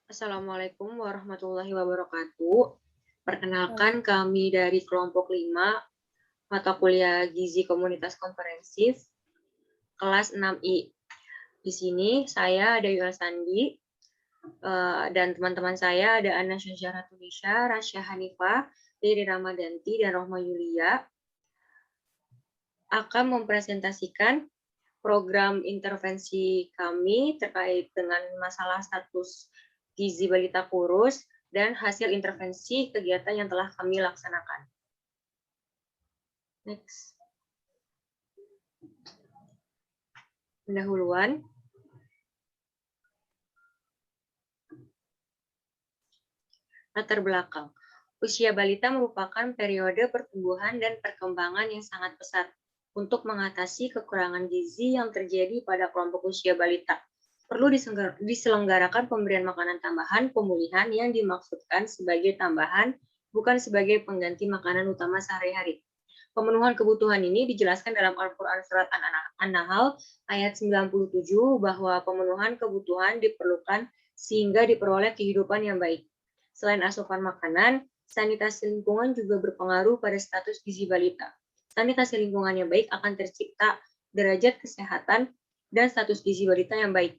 Assalamualaikum warahmatullahi wabarakatuh. Halo, Perkenalkan kami dari kelompok 5 mata kuliah Gizi Komunitas Komprehensif kelas 6I. Di sini saya ada Yul Sandi, dan teman-teman saya ada Ana Syazharatunisha, Rasya Hanifah, Riri Ramadanti, dan Rohma Yulia akan mempresentasikan program intervensi kami terkait dengan masalah status gizi balita kurus dan hasil intervensi kegiatan yang telah kami laksanakan. Next. Pendahuluan. Latar belakang. Usia balita merupakan periode pertumbuhan dan perkembangan yang sangat pesat untuk mengatasi kekurangan gizi yang terjadi pada kelompok usia balita. Perlu diselenggarakan pemberian makanan tambahan pemulihan yang dimaksudkan sebagai tambahan, bukan sebagai pengganti makanan utama sehari-hari. Pemenuhan kebutuhan ini dijelaskan dalam Al-Quran Surat An-Nahl ayat 97 bahwa pemenuhan kebutuhan diperlukan sehingga diperoleh kehidupan yang baik. Selain asupan makanan, sanitasi lingkungan juga berpengaruh pada status gizi balita. Sanitasi lingkungan yang baik akan tercipta derajat kesehatan dan status gizi balita yang baik.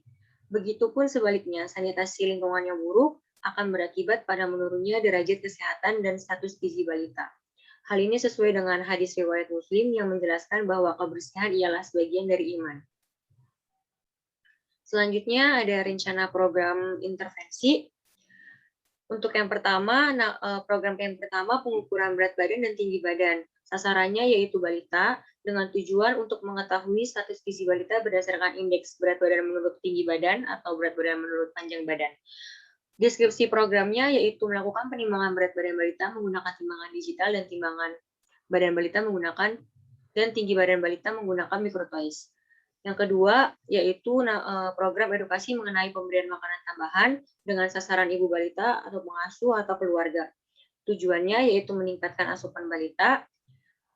Begitupun sebaliknya, sanitasi lingkungan yang buruk akan berakibat pada menurunnya derajat kesehatan dan status gizi balita. Hal ini sesuai dengan hadis riwayat Muslim yang menjelaskan bahwa kebersihan ialah sebagian dari iman. Selanjutnya ada rencana program intervensi. Untuk yang pertama, program yang pertama pengukuran berat badan dan tinggi badan. Sasarannya yaitu balita dengan tujuan untuk mengetahui status gizi balita berdasarkan indeks berat badan menurut tinggi badan atau berat badan menurut panjang badan. Deskripsi programnya yaitu melakukan penimbangan berat badan balita menggunakan timbangan digital dan timbangan badan balita menggunakan dan tinggi badan balita menggunakan microtoys. Yang kedua yaitu program edukasi mengenai pemberian makanan tambahan dengan sasaran ibu balita atau pengasuh atau keluarga. Tujuannya yaitu meningkatkan asupan balita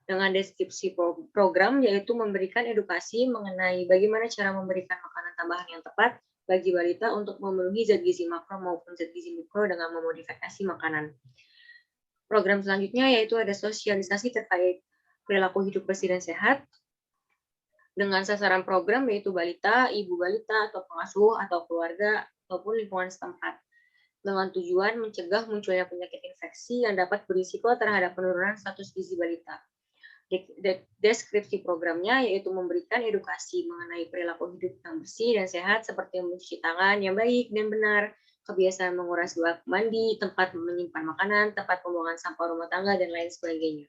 dengan deskripsi program yaitu memberikan edukasi mengenai bagaimana cara memberikan makanan tambahan yang tepat bagi balita untuk memenuhi zat gizi makro maupun zat gizi mikro dengan memodifikasi makanan. Program selanjutnya yaitu ada sosialisasi terkait perilaku hidup bersih dan sehat dengan sasaran program yaitu balita, ibu balita, atau pengasuh, atau keluarga, ataupun lingkungan setempat. Dengan tujuan mencegah munculnya penyakit infeksi yang dapat berisiko terhadap penurunan status gizi balita. Deskripsi programnya yaitu memberikan edukasi mengenai perilaku hidup yang bersih dan sehat seperti mencuci tangan yang baik dan benar, kebiasaan menguras bak mandi, tempat menyimpan makanan, tempat pembuangan sampah rumah tangga, dan lain sebagainya.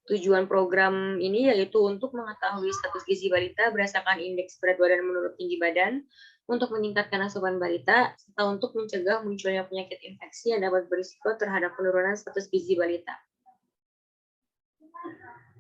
Tujuan program ini yaitu untuk mengetahui status gizi balita berdasarkan indeks berat badan menurut tinggi badan, untuk meningkatkan asupan balita, serta untuk mencegah munculnya penyakit infeksi yang dapat berisiko terhadap penurunan status gizi balita.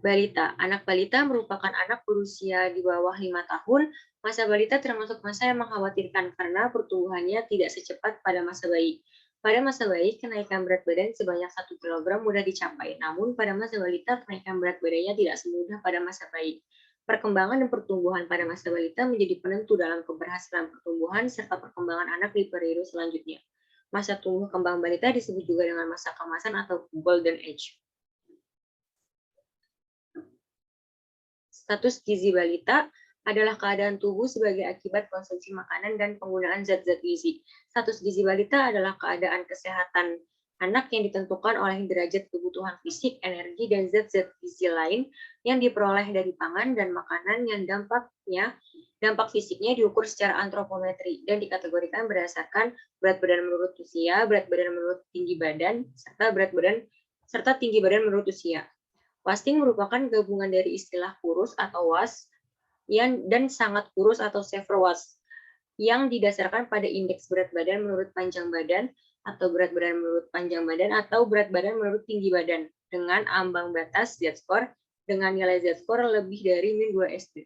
Balita. Anak balita merupakan anak berusia di bawah 5 tahun. Masa balita termasuk masa yang mengkhawatirkan karena pertumbuhannya tidak secepat pada masa bayi. Pada masa bayi, kenaikan berat badan sebanyak 1 kg mudah dicapai. Namun, pada masa balita, kenaikan berat badannya tidak semudah pada masa bayi. Perkembangan dan pertumbuhan pada masa balita menjadi penentu dalam keberhasilan pertumbuhan serta perkembangan anak di periode selanjutnya. Masa tumbuh kembang balita disebut juga dengan masa keemasan atau golden age. Status gizi balita adalah keadaan tubuh sebagai akibat konsumsi makanan dan penggunaan zat-zat gizi. Status gizi balita adalah keadaan kesehatan anak yang ditentukan oleh derajat kebutuhan fisik, energi, dan zat-zat gizi lain yang diperoleh dari pangan dan makanan yang dampak fisiknya diukur secara antropometri dan dikategorikan berdasarkan berat badan menurut usia, berat badan menurut tinggi badan, serta tinggi badan menurut usia. Wasting merupakan gabungan dari istilah kurus atau was dan sangat kurus atau severe was yang didasarkan pada indeks berat badan menurut panjang badan atau berat badan menurut panjang badan atau berat badan menurut tinggi badan dengan ambang batas Z-score dengan nilai Z-score lebih dari min 2 SD.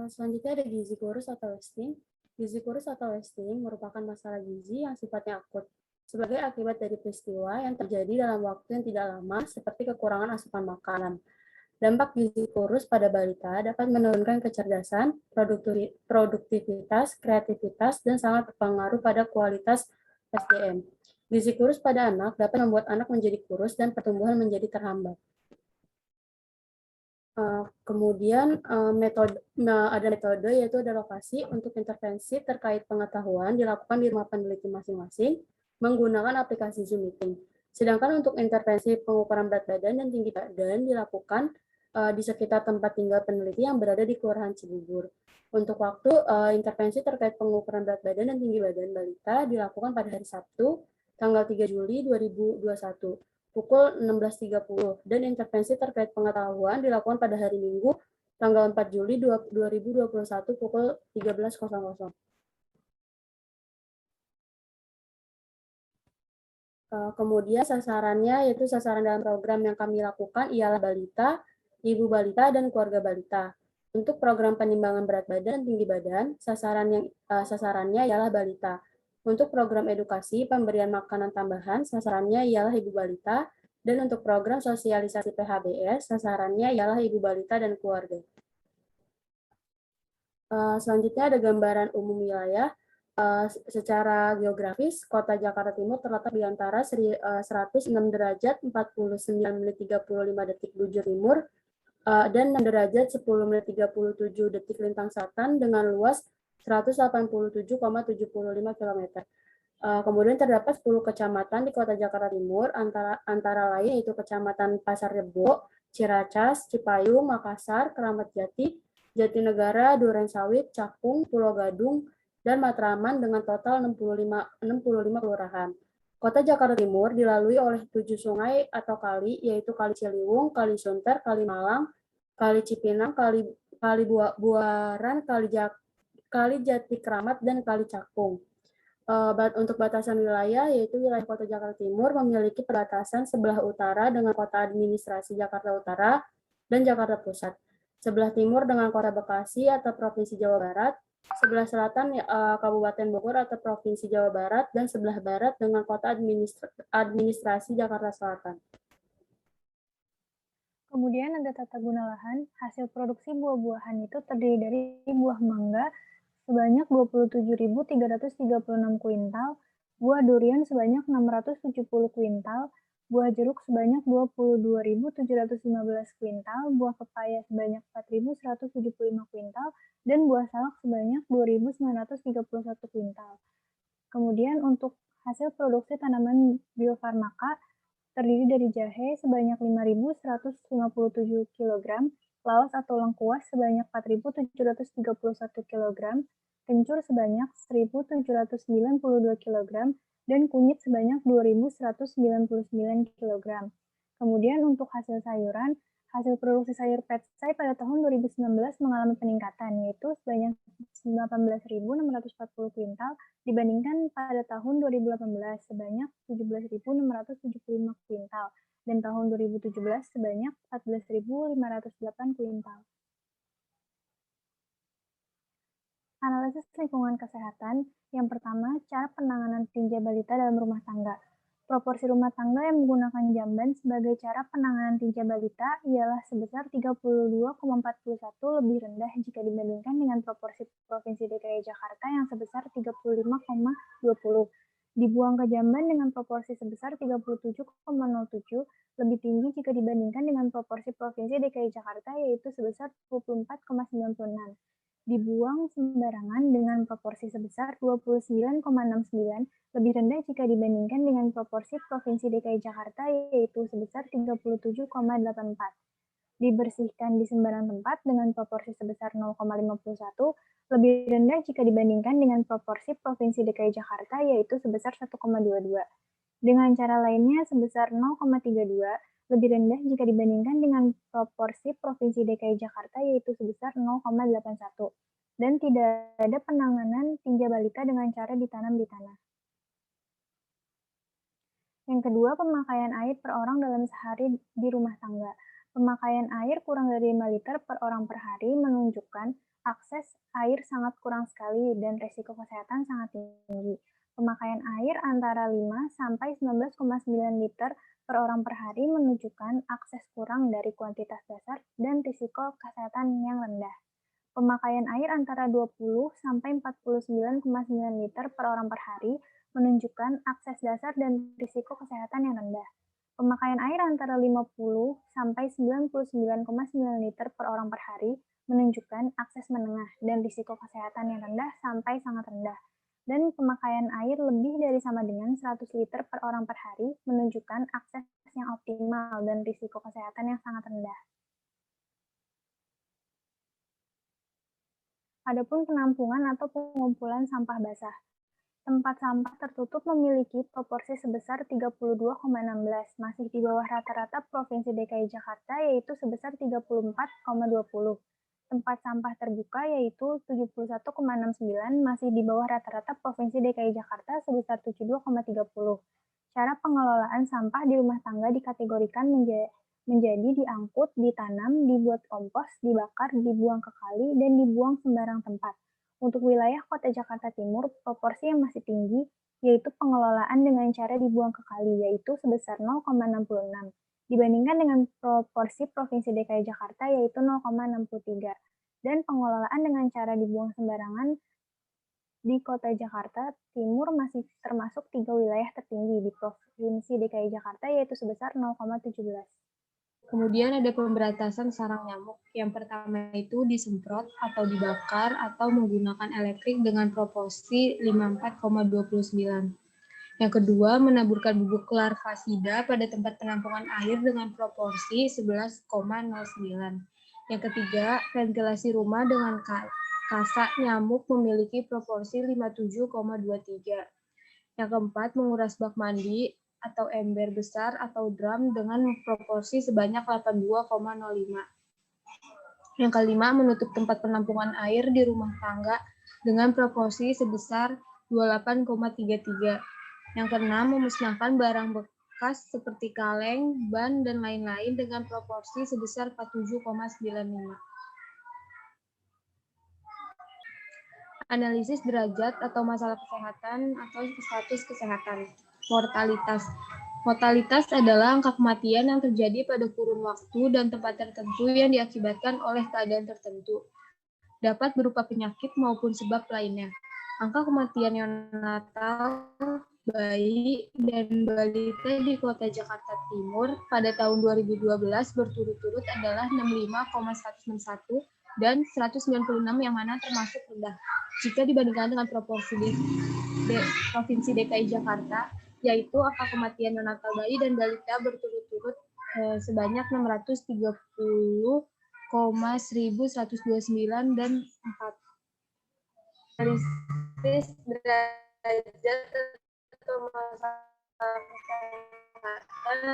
Selanjutnya ada gizi kurus atau wasting. Gizi kurus atau wasting merupakan masalah gizi yang sifatnya akut sebagai akibat dari peristiwa yang terjadi dalam waktu yang tidak lama seperti kekurangan asupan makanan. Dampak gizi kurus pada balita dapat menurunkan kecerdasan, produktivitas, kreativitas, dan sangat berpengaruh pada kualitas SDM. Gizi kurus pada anak dapat membuat anak menjadi kurus dan pertumbuhan menjadi terhambat. Kemudian ada metode yaitu ada lokasi untuk intervensi terkait pengetahuan dilakukan di rumah peneliti masing-masing menggunakan aplikasi Zoom Meeting. Sedangkan untuk intervensi pengukuran berat badan dan tinggi badan dilakukan di sekitar tempat tinggal peneliti yang berada di Kelurahan Cibubur. Untuk waktu intervensi terkait pengukuran berat badan dan tinggi badan balita dilakukan pada hari Sabtu, tanggal 3 Juli 2021 pukul 16.30 dan intervensi terkait pengetahuan dilakukan pada hari Minggu tanggal 4 Juli 2021 pukul 13.00. Kemudian sasarannya yaitu sasaran dalam program yang kami lakukan ialah balita, ibu balita, dan keluarga balita. Untuk program penimbangan berat badan dan tinggi badan, sasarannya ialah balita. Untuk program edukasi pemberian makanan tambahan, sasarannya ialah ibu balita, dan untuk program sosialisasi PHBS, sasarannya ialah ibu balita dan keluarga. Selanjutnya ada gambaran umum wilayah. Secara geografis, kota Jakarta Timur terletak di antara 106 derajat 49 menit 35 detik bujur timur dan 6 derajat 10 menit 37 detik lintang selatan dengan luas 187,75 km. Kemudian terdapat 10 kecamatan di kota Jakarta Timur, antara lain yaitu Kecamatan Pasar Rebo, Ciracas, Cipayung, Makassar, Keramat Jati, Jatinegara, Durensawit, Cakung, Pulau Gadung, dan Matraman dengan total 65 kelurahan. Kota Jakarta Timur dilalui oleh 7 sungai atau kali, yaitu Kali Ciliwung, Kali Sunter, Kali Malang, Kali Cipinang, Kali Buaran, Kali Jati Kramat, dan Kali Cakung. Untuk batasan wilayah, yaitu wilayah Kota Jakarta Timur memiliki perbatasan sebelah utara dengan Kota Administrasi Jakarta Utara dan Jakarta Pusat, sebelah timur dengan Kota Bekasi atau Provinsi Jawa Barat, sebelah selatan Kabupaten Bogor atau Provinsi Jawa Barat, dan sebelah barat dengan Kota Administrasi Jakarta Selatan. Kemudian ada tata guna lahan. Hasil produksi buah-buahan itu terdiri dari buah mangga sebanyak 27.336 kuintal, buah durian sebanyak 670 kuintal, buah jeruk sebanyak 22.715 kuintal, buah pepaya sebanyak 4.175 kuintal, dan buah salak sebanyak 2.931 kuintal. Kemudian untuk hasil produksi tanaman biofarmaka terdiri dari jahe sebanyak 5.157 kg, laos atau lengkuas sebanyak 4.731 kg, kencur sebanyak 1.792 kg, dan kunyit sebanyak 2.199 kg. Kemudian untuk hasil sayuran, hasil produksi sayur petsai pada tahun 2019 mengalami peningkatan, yaitu sebanyak 18.640 kuintal dibandingkan pada tahun 2018 sebanyak 17.675 kuintal dan tahun 2017 sebanyak 14.508 kuintal. Analisis lingkungan kesehatan. Yang pertama, cara penanganan tinja balita dalam rumah tangga. Proporsi rumah tangga yang menggunakan jamban sebagai cara penanganan tinja balita ialah sebesar 32,41 lebih rendah jika dibandingkan dengan proporsi Provinsi DKI Jakarta yang sebesar 35,20. Dibuang ke jamban dengan proporsi sebesar 37,07 lebih tinggi jika dibandingkan dengan proporsi Provinsi DKI Jakarta yaitu sebesar 24,96. Dibuang sembarangan dengan proporsi sebesar 29,69 lebih rendah jika dibandingkan dengan proporsi Provinsi DKI Jakarta yaitu sebesar 37,84. Dibersihkan di sembarang tempat dengan proporsi sebesar 0,51 lebih rendah jika dibandingkan dengan proporsi Provinsi DKI Jakarta yaitu sebesar 1,22. Dengan cara lainnya sebesar 0,32 lebih rendah jika dibandingkan dengan proporsi Provinsi DKI Jakarta yaitu sebesar 0,81. Dan tidak ada penanganan tinja balita dengan cara ditanam di tanah. Yang kedua, pemakaian air per orang dalam sehari di rumah tangga. Pemakaian air kurang dari 5 liter per orang per hari menunjukkan akses air sangat kurang sekali dan resiko kesehatan sangat tinggi. Pemakaian air antara 5 sampai 19,9 liter per orang per hari menunjukkan akses kurang dari kuantitas dasar dan risiko kesehatan yang rendah. Pemakaian air antara 20 sampai 49,9 liter per orang per hari menunjukkan akses dasar dan risiko kesehatan yang rendah. Pemakaian air antara 50 sampai 99,9 liter per orang per hari menunjukkan akses menengah dan risiko kesehatan yang rendah sampai sangat rendah. Dan pemakaian air lebih dari sama dengan 100 liter per orang per hari menunjukkan akses yang optimal dan risiko kesehatan yang sangat rendah. Adapun penampungan atau pengumpulan sampah basah. Tempat sampah tertutup memiliki proporsi sebesar 32,16, masih di bawah rata-rata Provinsi DKI Jakarta yaitu sebesar 34,20. Tempat sampah terbuka yaitu 71,69, masih di bawah rata-rata Provinsi DKI Jakarta sebesar 72,30. Cara pengelolaan sampah di rumah tangga dikategorikan menjadi diangkut, ditanam, dibuat kompos, dibakar, dibuang ke kali, dan dibuang sembarang tempat. Untuk wilayah Kota Jakarta Timur, proporsi yang masih tinggi yaitu pengelolaan dengan cara dibuang ke kali, yaitu sebesar 0,66, dibandingkan dengan proporsi Provinsi DKI Jakarta yaitu 0,63. Dan pengelolaan dengan cara dibuang sembarangan di Kota Jakarta Timur masih termasuk 3 wilayah tertinggi di Provinsi DKI Jakarta yaitu sebesar 0,17. Kemudian ada pemberantasan sarang nyamuk. Yang pertama itu disemprot atau dibakar atau menggunakan elektrik dengan proporsi 54,29. Yang kedua, menaburkan bubuk larvasida pada tempat penampungan air dengan proporsi 11,09. Yang ketiga, ventilasi rumah dengan kasak nyamuk memiliki proporsi 57,23. Yang keempat, menguras bak mandi atau ember besar atau drum dengan proporsi sebanyak 82,05. Yang kelima, menutup tempat penampungan air di rumah tangga dengan proporsi sebesar 28,33. Yang keenam, memusnahkan barang bekas seperti kaleng, ban, dan lain-lain dengan proporsi sebesar 47,95. Analisis derajat atau masalah kesehatan atau status kesehatan. Mortalitas. Mortalitas adalah angka kematian yang terjadi pada kurun waktu dan tempat tertentu yang diakibatkan oleh keadaan tertentu. Dapat berupa penyakit maupun sebab lainnya. Angka kematian neonatal, bayi, dan balita di Kota Jakarta Timur pada tahun 2012 berturut-turut adalah 65,161 dan 196 yang mana termasuk rendah jika dibandingkan dengan proporsi Provinsi DKI Jakarta, yaitu angka kematian neonatal bayi dan balita berturut-turut sebanyak 630,1129 dan 4. Analisis derajat atau masalah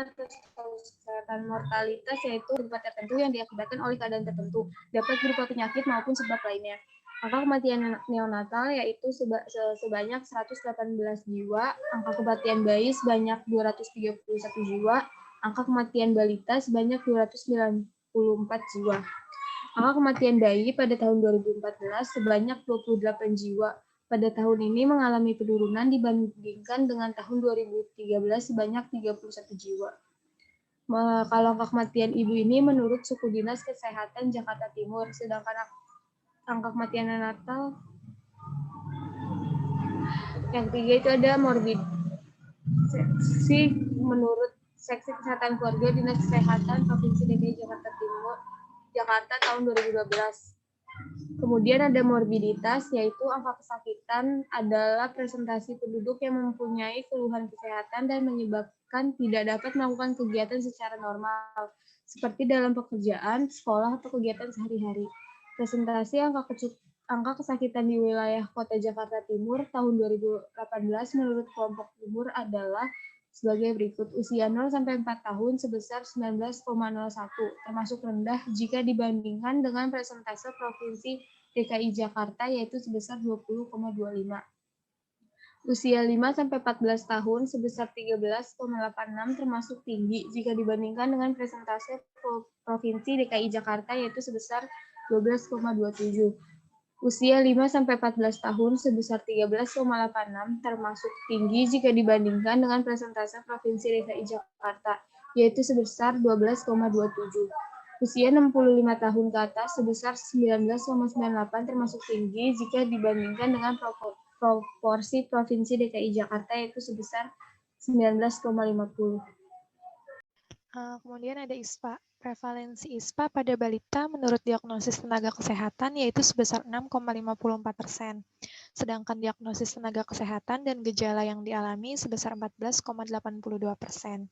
kesehatan mortalitas yaitu berupa tertentu yang diakibatkan oleh keadaan tertentu, dapat berupa penyakit maupun sebab lainnya. Angka kematian neonatal yaitu sebanyak 118 jiwa, angka kematian bayi sebanyak 231 jiwa, angka kematian balita sebanyak 294 jiwa. Angka kematian bayi pada tahun 2014 sebanyak 28 jiwa. Pada tahun ini mengalami penurunan dibandingkan dengan tahun 2013 sebanyak 31 jiwa. Kalau angka kematian ibu ini menurut Suku Dinas Kesehatan Jakarta Timur, sedangkan angka kematian neonatal yang ketiga itu ada morbid. Menurut Seksi Kesehatan Keluarga Dinas Kesehatan Provinsi DKI Jakarta Timur, Jakarta tahun 2012. Kemudian ada morbiditas, yaitu angka kesakitan adalah presentasi penduduk yang mempunyai keluhan kesehatan dan menyebabkan tidak dapat melakukan kegiatan secara normal, seperti dalam pekerjaan, sekolah, atau kegiatan sehari-hari. Presentasi angka kesakitan di wilayah Kota Jakarta Timur tahun 2018 menurut kelompok umur adalah sebagai berikut. Usia 0-4 tahun sebesar 19,01, termasuk rendah jika dibandingkan dengan persentase Provinsi DKI Jakarta yaitu sebesar 20,25. Usia 5-14 tahun sebesar 13,86, termasuk tinggi jika dibandingkan dengan persentase Provinsi DKI Jakarta yaitu sebesar 12,27. Usia 5-14 tahun sebesar 13,86 termasuk tinggi jika dibandingkan dengan persentase Provinsi DKI Jakarta, yaitu sebesar 12,27. Usia 65 tahun ke atas sebesar 19,98 termasuk tinggi jika dibandingkan dengan proporsi Provinsi DKI Jakarta, yaitu sebesar 19,50. Kemudian ada ISPA. Prevalensi ISPA pada balita menurut diagnosis tenaga kesehatan yaitu sebesar 6,54%. Sedangkan diagnosis tenaga kesehatan dan gejala yang dialami sebesar 14,82%.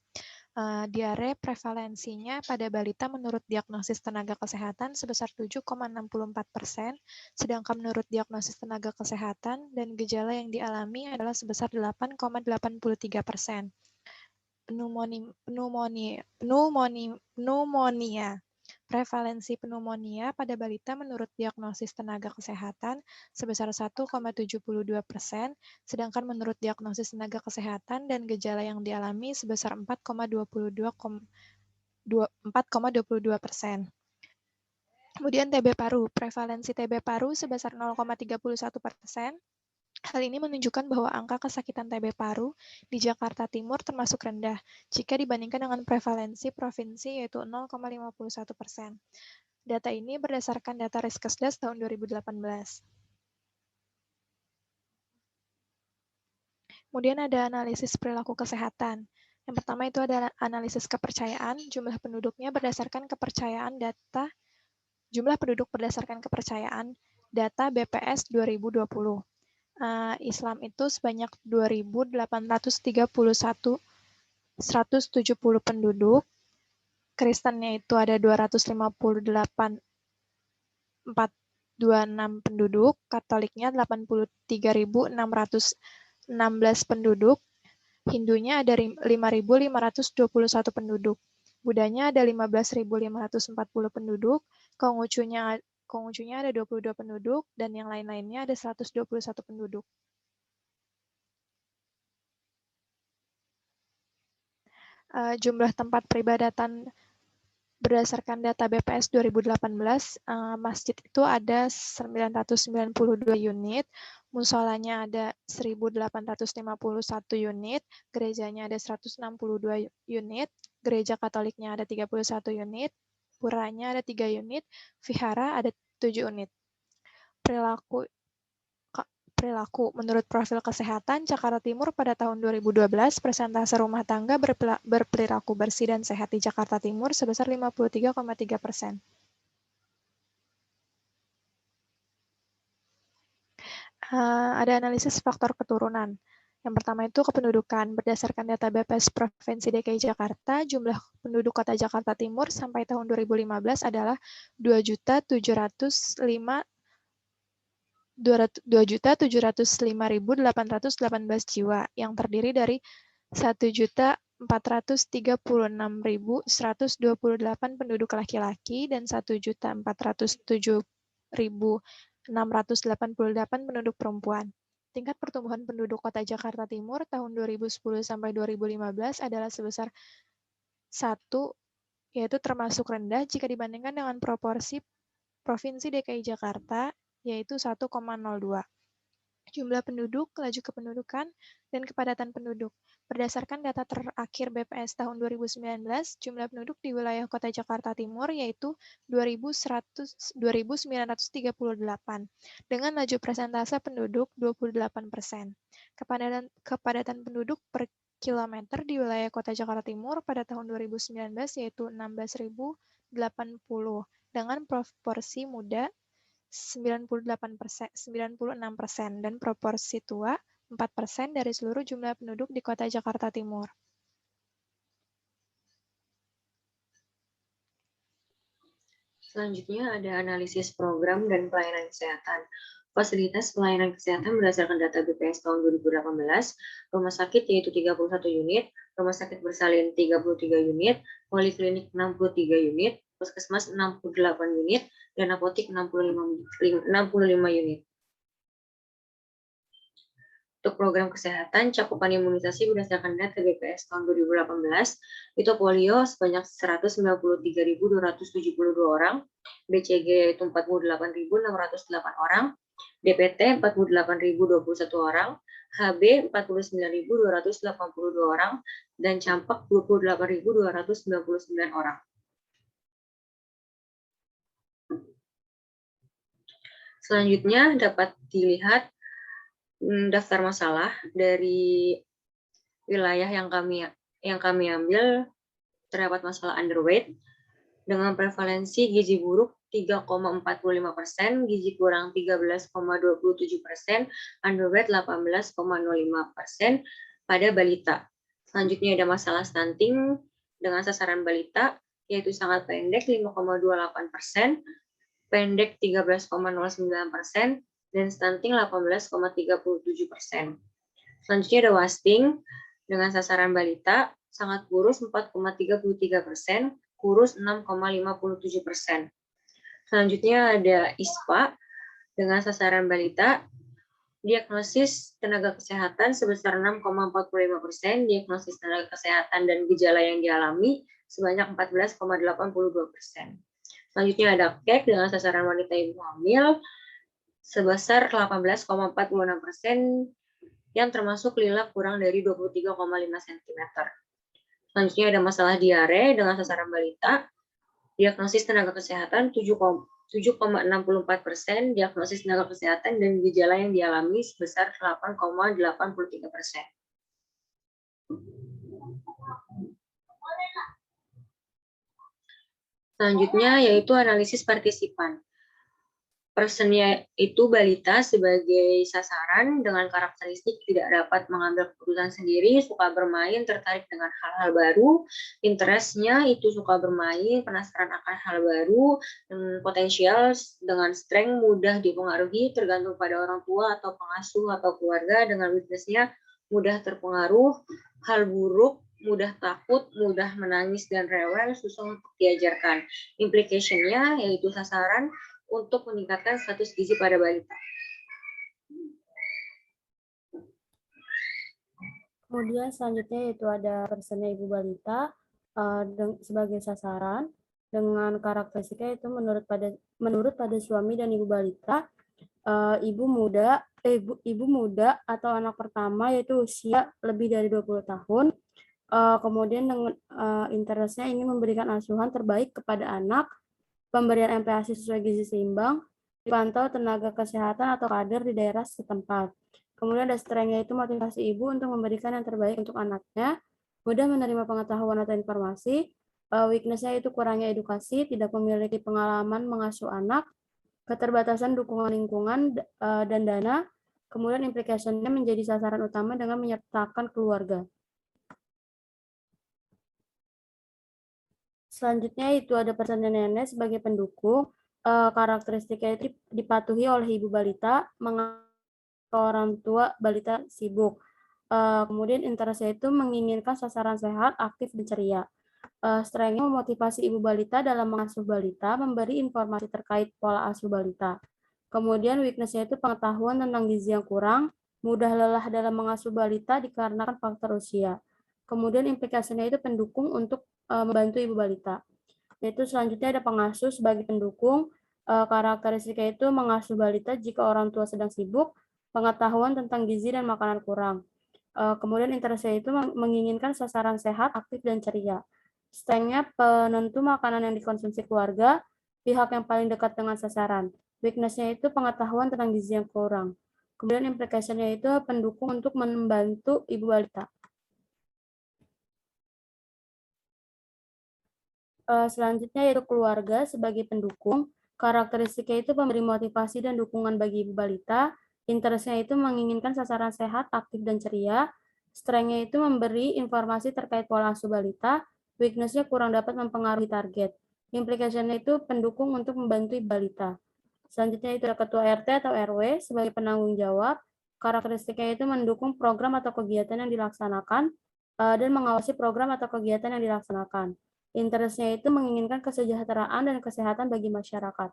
Diare prevalensinya pada balita menurut diagnosis tenaga kesehatan sebesar 7,64%, sedangkan menurut diagnosis tenaga kesehatan dan gejala yang dialami adalah sebesar 8,83%. Pneumonia. Prevalensi pneumonia pada balita menurut diagnosis tenaga kesehatan sebesar 1,72%, sedangkan menurut diagnosis tenaga kesehatan dan gejala yang dialami sebesar 4,22%. Kemudian TB paru. Prevalensi TB paru sebesar 0,31%. Hal ini menunjukkan bahwa angka kesakitan TB paru di Jakarta Timur termasuk rendah jika dibandingkan dengan prevalensi provinsi yaitu 0,51%. Data ini berdasarkan data Riskesdas tahun 2018. Kemudian ada analisis perilaku kesehatan. Yang pertama itu ada analisis kepercayaan, jumlah penduduknya berdasarkan kepercayaan data, jumlah penduduk berdasarkan kepercayaan data BPS 2020. Islam itu sebanyak 2.831 170 penduduk, Kristennya itu ada 258 426 penduduk, Katoliknya 83.616 penduduk, Hindunya ada 5.521 penduduk, Budanya ada 15.540 penduduk, Konghucunya ada 22 penduduk, dan yang lain-lainnya ada 121 penduduk. Jumlah tempat peribadatan berdasarkan data BPS 2018, masjid itu ada 992 unit, musolanya ada 1.851 unit, gerejanya ada 162 unit, gereja Katoliknya ada 31 unit, puranya ada 3 unit, vihara ada 7 unit. Perilaku. Menurut profil kesehatan, Jakarta Timur pada tahun 2012, persentase rumah tangga berperilaku bersih dan sehat di Jakarta Timur sebesar 53,3%. Ada analisis faktor keturunan. Yang pertama itu kependudukan. Berdasarkan data BPS Provinsi DKI Jakarta, jumlah penduduk Kota Jakarta Timur sampai tahun 2015 adalah 2.705.818 jiwa, yang terdiri dari 1.436.128 penduduk laki-laki dan 1.407.688 penduduk perempuan. Tingkat pertumbuhan penduduk Kota Jakarta Timur tahun 2010 sampai 2015 adalah sebesar 1, yaitu termasuk rendah jika dibandingkan dengan proporsi Provinsi DKI Jakarta, yaitu 1,02. Jumlah penduduk, laju kependudukan, dan kepadatan penduduk. Berdasarkan data terakhir BPS tahun 2019, jumlah penduduk di wilayah Kota Jakarta Timur yaitu 2.938, dengan laju persentase penduduk 28%. Kepadatan penduduk per kilometer di wilayah Kota Jakarta Timur pada tahun 2019 yaitu 16.080, dengan proporsi muda 96% dan proporsi tua 4% dari seluruh jumlah penduduk di Kota Jakarta Timur. Selanjutnya ada analisis program dan pelayanan kesehatan. Fasilitas pelayanan kesehatan berdasarkan data BPS tahun 2018, rumah sakit yaitu 31 unit, rumah sakit bersalin 33 unit, poliklinik 63 unit, puskesmas 68 unit, dan apotik 65 unit. Untuk program kesehatan, cakupan imunisasi berdasarkan data BPS tahun 2018, itu polio sebanyak 193.272 orang, BCG yaitu 48.608 orang, DPT 48.021 orang, HB 49.282 orang, dan campak 28.299 orang. Selanjutnya dapat dilihat daftar masalah dari wilayah yang kami ambil. Terdapat masalah underweight dengan prevalensi gizi buruk 3,45%, gizi kurang 13,27%, underweight 18,05% pada balita. Selanjutnya ada masalah stunting dengan sasaran balita yaitu sangat pendek 5,28%, pendek 13,09%, dan stunting 18,37%. Selanjutnya ada wasting dengan sasaran balita sangat kurus 4,33%, kurus 6,57%. Selanjutnya ada ISPA dengan sasaran balita, diagnosis tenaga kesehatan sebesar 6,45%, diagnosis tenaga kesehatan dan gejala yang dialami sebanyak 14,82%. Selanjutnya ada KEK dengan sasaran wanita ibu hamil sebesar 18,46%, yang termasuk lila kurang dari 23,5 cm. Selanjutnya ada masalah diare dengan sasaran balita, diagnosis tenaga kesehatan 7,64%, diagnosis tenaga kesehatan dan gejala yang dialami sebesar 8,83%. Selanjutnya yaitu analisis partisipan. Personnya itu balita sebagai sasaran dengan karakteristik tidak dapat mengambil keputusan sendiri, suka bermain, tertarik dengan hal-hal baru, interestnya itu suka bermain, penasaran akan hal baru, potensial dengan strength mudah dipengaruhi, tergantung pada orang tua atau pengasuh atau keluarga, dengan weakness-nya mudah terpengaruh, hal buruk, mudah takut, mudah menangis dan rewel, susah untuk diajarkan. Implication-nya yaitu sasaran untuk meningkatkan status gizi pada balita. Kemudian selanjutnya yaitu ada personnya ibu balita sebagai sasaran dengan karakteristiknya itu menurut pada suami dan ibu balita, ibu muda atau anak pertama yaitu usia lebih dari 20 tahun. Kemudian dengan interestnya ini memberikan asuhan terbaik kepada anak, pemberian MPASI sesuai gizi seimbang, dipantau tenaga kesehatan atau kader di daerah setempat. Kemudian ada strength-nya itu motivasi ibu untuk memberikan yang terbaik untuk anaknya, mudah menerima pengetahuan atau informasi, weakness-nya itu kurangnya edukasi, tidak memiliki pengalaman mengasuh anak, keterbatasan dukungan lingkungan dan dana, kemudian implication-nya menjadi sasaran utama dengan menyertakan keluarga. Selanjutnya itu ada pesan nenek sebagai pendukung, karakteristiknya itu dipatuhi oleh ibu balita, orang tua balita sibuk. Kemudian interestnya itu menginginkan sasaran sehat, aktif, dan ceria. Strength-nya memotivasi ibu balita dalam mengasuh balita, memberi informasi terkait pola asuh balita. Kemudian weakness-nya itu pengetahuan tentang gizi yang kurang, mudah lelah dalam mengasuh balita dikarenakan faktor usia. Kemudian implikasinya itu pendukung untuk membantu ibu balita. Yaitu selanjutnya ada pengasuh sebagai pendukung, karakteristiknya itu mengasuh balita jika orang tua sedang sibuk, pengetahuan tentang gizi dan makanan kurang. Kemudian interestnya itu menginginkan sasaran sehat, aktif, dan ceria. Strength-nya penentu makanan yang dikonsumsi keluarga, pihak yang paling dekat dengan sasaran. Weakness-nya itu pengetahuan tentang gizi yang kurang. Kemudian implication-nya itu pendukung untuk membantu ibu balita. Selanjutnya yaitu keluarga sebagai pendukung. Karakteristiknya itu memberi motivasi dan dukungan bagi ibu balita. Interestnya itu menginginkan sasaran sehat, aktif, dan ceria. Strength-nya itu memberi informasi terkait pola asuh balita. Weakness-nya kurang dapat mempengaruhi target. Implication-nya itu pendukung untuk membantu ibu balita. Selanjutnya itu ada ketua RT atau RW sebagai penanggung jawab. Karakteristiknya itu mendukung program atau kegiatan yang dilaksanakan dan mengawasi program atau kegiatan yang dilaksanakan. Interestnya itu menginginkan kesejahteraan dan kesehatan bagi masyarakat.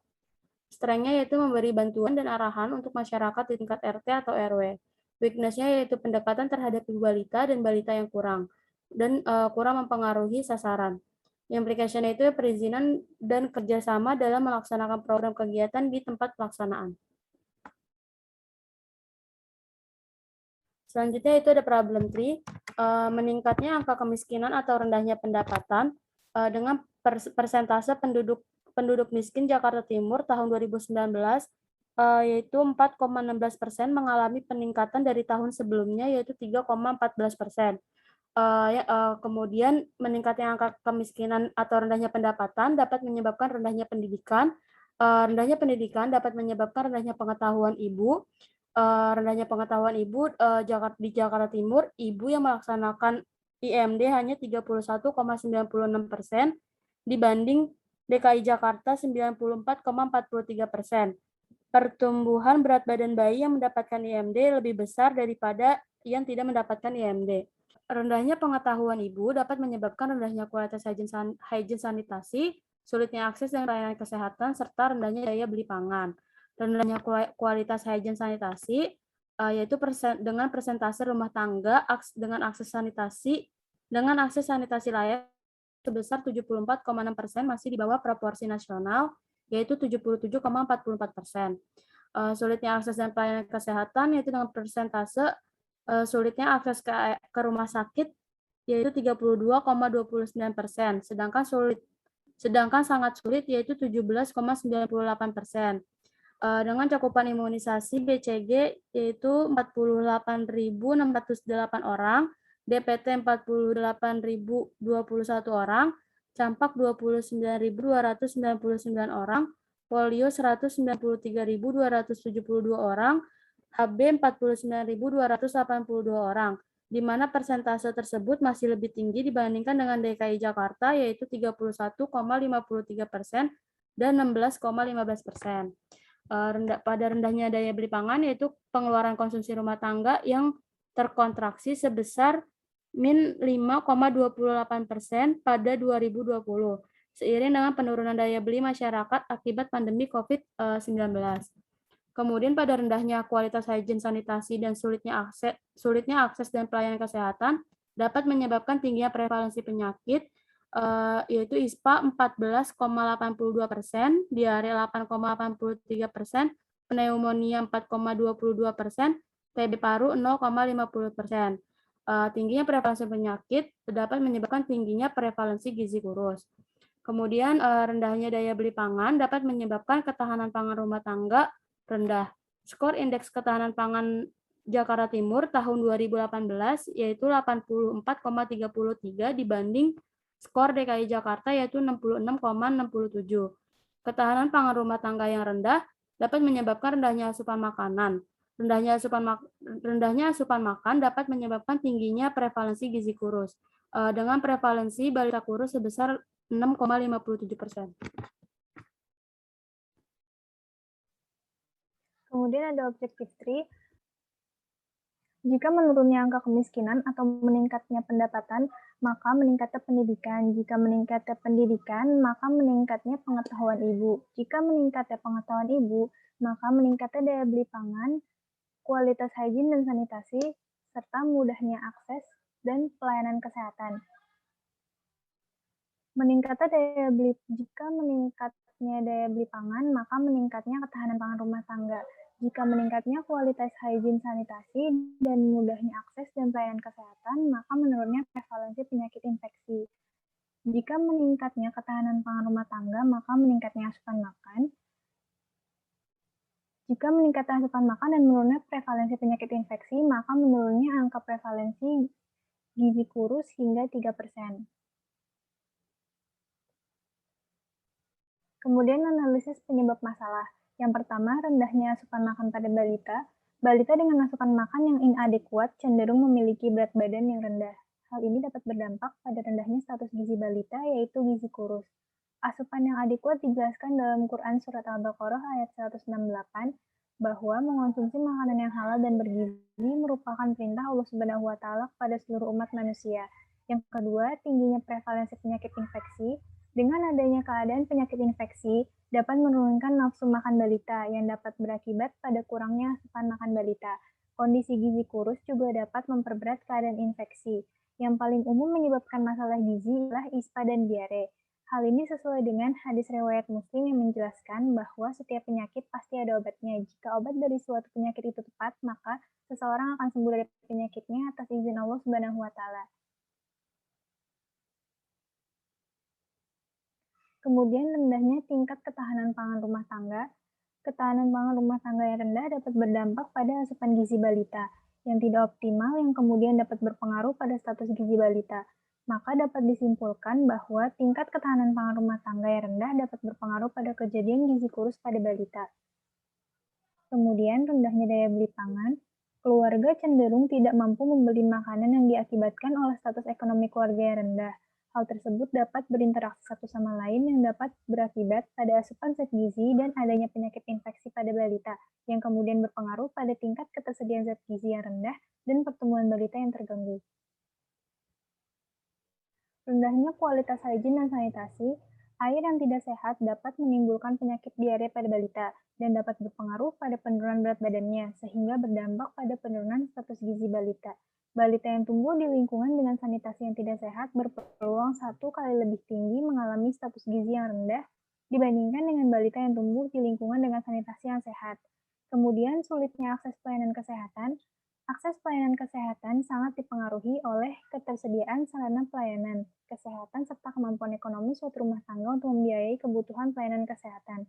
Strength-nya yaitu memberi bantuan dan arahan untuk masyarakat di tingkat RT atau RW. Weakness-nya yaitu pendekatan terhadap ibu balita dan balita yang kurang, dan kurang mempengaruhi sasaran. Implication itu perizinan dan kerjasama dalam melaksanakan program kegiatan di tempat pelaksanaan. Selanjutnya itu ada problem 3, meningkatnya angka kemiskinan atau rendahnya pendapatan dengan persentase penduduk miskin Jakarta Timur tahun 2019 yaitu 4,16% mengalami peningkatan dari tahun sebelumnya yaitu 3,14%. Kemudian meningkatnya angka kemiskinan atau rendahnya pendapatan dapat menyebabkan rendahnya pendidikan. Rendahnya pendidikan dapat menyebabkan rendahnya pengetahuan ibu. Rendahnya pengetahuan ibu di Jakarta Timur, ibu yang melaksanakan IMD hanya 31,96% dibanding DKI Jakarta 94,43%. Pertumbuhan berat badan bayi yang mendapatkan IMD lebih besar daripada yang tidak mendapatkan IMD. Rendahnya pengetahuan ibu dapat menyebabkan rendahnya kualitas hygiene sanitasi, sulitnya akses dan layanan kesehatan, serta rendahnya daya beli pangan. Rendahnya kualitas hygiene sanitasi yaitu dengan persentase rumah tangga dengan akses sanitasi layak sebesar 74,6% masih di bawah proporsi nasional yaitu 77,44%. Sulitnya akses dan pelayanan kesehatan yaitu dengan persentase sulitnya akses ke rumah sakit yaitu 32,29%, sedangkan sangat sulit yaitu 17,98%. Dengan cakupan imunisasi BCG yaitu 48.608 orang, DPT 48.021 orang, campak 29.299 orang, polio 193.272 orang, HB 49.282 orang, di mana persentase tersebut masih lebih tinggi dibandingkan dengan DKI Jakarta yaitu 31,53% dan 16,15%. Pada rendahnya daya beli pangan yaitu pengeluaran konsumsi rumah tangga yang terkontraksi sebesar min 5,28% pada 2020 seiring dengan penurunan daya beli masyarakat akibat pandemi COVID-19. Kemudian pada rendahnya kualitas hygiene sanitasi dan sulitnya akses dan pelayanan kesehatan dapat menyebabkan tingginya prevalensi penyakit yaitu ISPA 14,82%, diare 8,83%, pneumonia 4,22%, TB paru 0,50%. Tingginya prevalensi penyakit dapat menyebabkan tingginya prevalensi gizi kurus. Kemudian rendahnya daya beli pangan dapat menyebabkan ketahanan pangan rumah tangga rendah. Skor indeks ketahanan pangan Jakarta Timur tahun 2018 yaitu 84,33 dibanding skor DKI Jakarta yaitu 66,67. Ketahanan pangan rumah tangga yang rendah dapat menyebabkan rendahnya asupan makanan. Rendahnya asupan makan dapat menyebabkan tingginya prevalensi gizi kurus dengan prevalensi balita kurus sebesar 6,57%. Kemudian ada objektif 3. Jika menurunnya angka kemiskinan atau meningkatnya pendapatan, maka meningkatnya pendidikan. Jika meningkatnya pendidikan, maka meningkatnya pengetahuan ibu. Jika meningkatnya pengetahuan ibu, maka meningkatnya daya beli pangan, kualitas hygiene dan sanitasi, serta mudahnya akses dan pelayanan kesehatan. Jika meningkatnya daya beli pangan, maka meningkatnya ketahanan pangan rumah tangga. Jika meningkatnya kualitas hygiene sanitasi dan mudahnya akses dan pelayanan kesehatan, maka menurunnya prevalensi penyakit infeksi. Jika meningkatnya ketahanan pangan rumah tangga, maka meningkatnya asupan makan. Jika meningkatnya asupan makan dan menurunnya prevalensi penyakit infeksi, maka menurunnya angka prevalensi gizi kurus hingga 3%. Kemudian analisis penyebab masalah. Yang pertama, rendahnya asupan makan pada balita. Balita dengan asupan makan yang inadekuat cenderung memiliki berat badan yang rendah. Hal ini dapat berdampak pada rendahnya status gizi balita, yaitu gizi kurus. Asupan yang adekuat dijelaskan dalam Quran Surat Al-Baqarah ayat 168, bahwa mengonsumsi makanan yang halal dan bergizi merupakan perintah Allah Subhanahu wa Ta'ala kepada seluruh umat manusia. Yang kedua, tingginya prevalensi penyakit infeksi. Dengan adanya keadaan penyakit infeksi, dapat menurunkan nafsu makan balita yang dapat berakibat pada kurangnya asupan makan balita. Kondisi gizi kurus juga dapat memperberat keadaan infeksi. Yang paling umum menyebabkan masalah gizi adalah ispa dan diare. Hal ini sesuai dengan hadis riwayat Muslim yang menjelaskan bahwa setiap penyakit pasti ada obatnya. Jika obat dari suatu penyakit itu tepat, maka seseorang akan sembuh dari penyakitnya atas izin Allah Subhanahu wa Ta'ala. Kemudian rendahnya tingkat ketahanan pangan rumah tangga. Ketahanan pangan rumah tangga yang rendah dapat berdampak pada asupan gizi balita yang tidak optimal yang kemudian dapat berpengaruh pada status gizi balita. Maka dapat disimpulkan bahwa tingkat ketahanan pangan rumah tangga yang rendah dapat berpengaruh pada kejadian gizi kurus pada balita. Kemudian rendahnya daya beli pangan. Keluarga cenderung tidak mampu membeli makanan yang diakibatkan oleh status ekonomi keluarga yang rendah. Hal tersebut dapat berinteraksi satu sama lain yang dapat berakibat pada asupan zat gizi dan adanya penyakit infeksi pada balita, yang kemudian berpengaruh pada tingkat ketersediaan zat gizi yang rendah dan pertumbuhan balita yang terganggu. Rendahnya kualitas higien dan sanitasi, air yang tidak sehat dapat menimbulkan penyakit diare pada balita dan dapat berpengaruh pada penurunan berat badannya, sehingga berdampak pada penurunan status gizi balita. Balita yang tumbuh di lingkungan dengan sanitasi yang tidak sehat berpeluang 1 kali lebih tinggi mengalami status gizi yang rendah dibandingkan dengan balita yang tumbuh di lingkungan dengan sanitasi yang sehat. Kemudian sulitnya akses pelayanan kesehatan. Akses pelayanan kesehatan sangat dipengaruhi oleh ketersediaan sarana pelayanan kesehatan serta kemampuan ekonomi suatu rumah tangga untuk membiayai kebutuhan pelayanan kesehatan.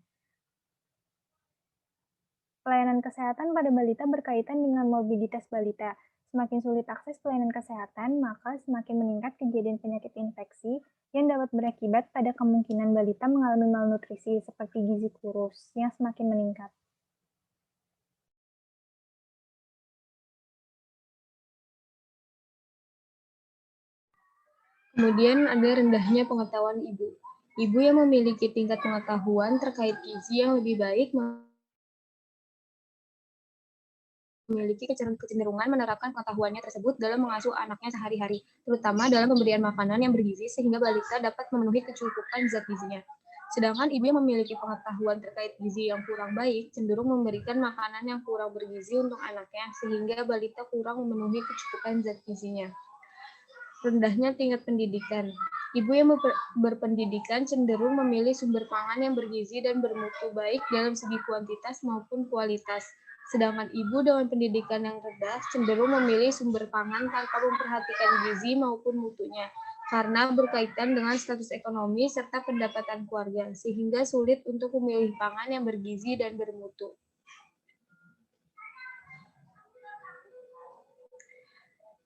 Pelayanan kesehatan pada balita berkaitan dengan morbiditas balita. Semakin sulit akses pelayanan kesehatan, maka semakin meningkat kejadian penyakit infeksi yang dapat berakibat pada kemungkinan balita mengalami malnutrisi seperti gizi kurus yang semakin meningkat. Kemudian ada rendahnya pengetahuan ibu. Ibu yang memiliki tingkat pengetahuan terkait gizi yang lebih baik memiliki kecenderungan menerapkan pengetahuannya tersebut dalam mengasuh anaknya sehari-hari, terutama dalam pemberian makanan yang bergizi sehingga balita dapat memenuhi kecukupan zat gizinya. Sedangkan ibu yang memiliki pengetahuan terkait gizi yang kurang baik cenderung memberikan makanan yang kurang bergizi untuk anaknya sehingga balita kurang memenuhi kecukupan zat gizinya. Rendahnya tingkat pendidikan. Ibu yang berpendidikan cenderung memilih sumber pangan yang bergizi dan bermutu baik dalam segi kuantitas maupun kualitas. Sedangkan ibu dengan pendidikan yang rendah cenderung memilih sumber pangan tanpa memperhatikan gizi maupun mutunya, karena berkaitan dengan status ekonomi serta pendapatan keluarga, sehingga sulit untuk memilih pangan yang bergizi dan bermutu.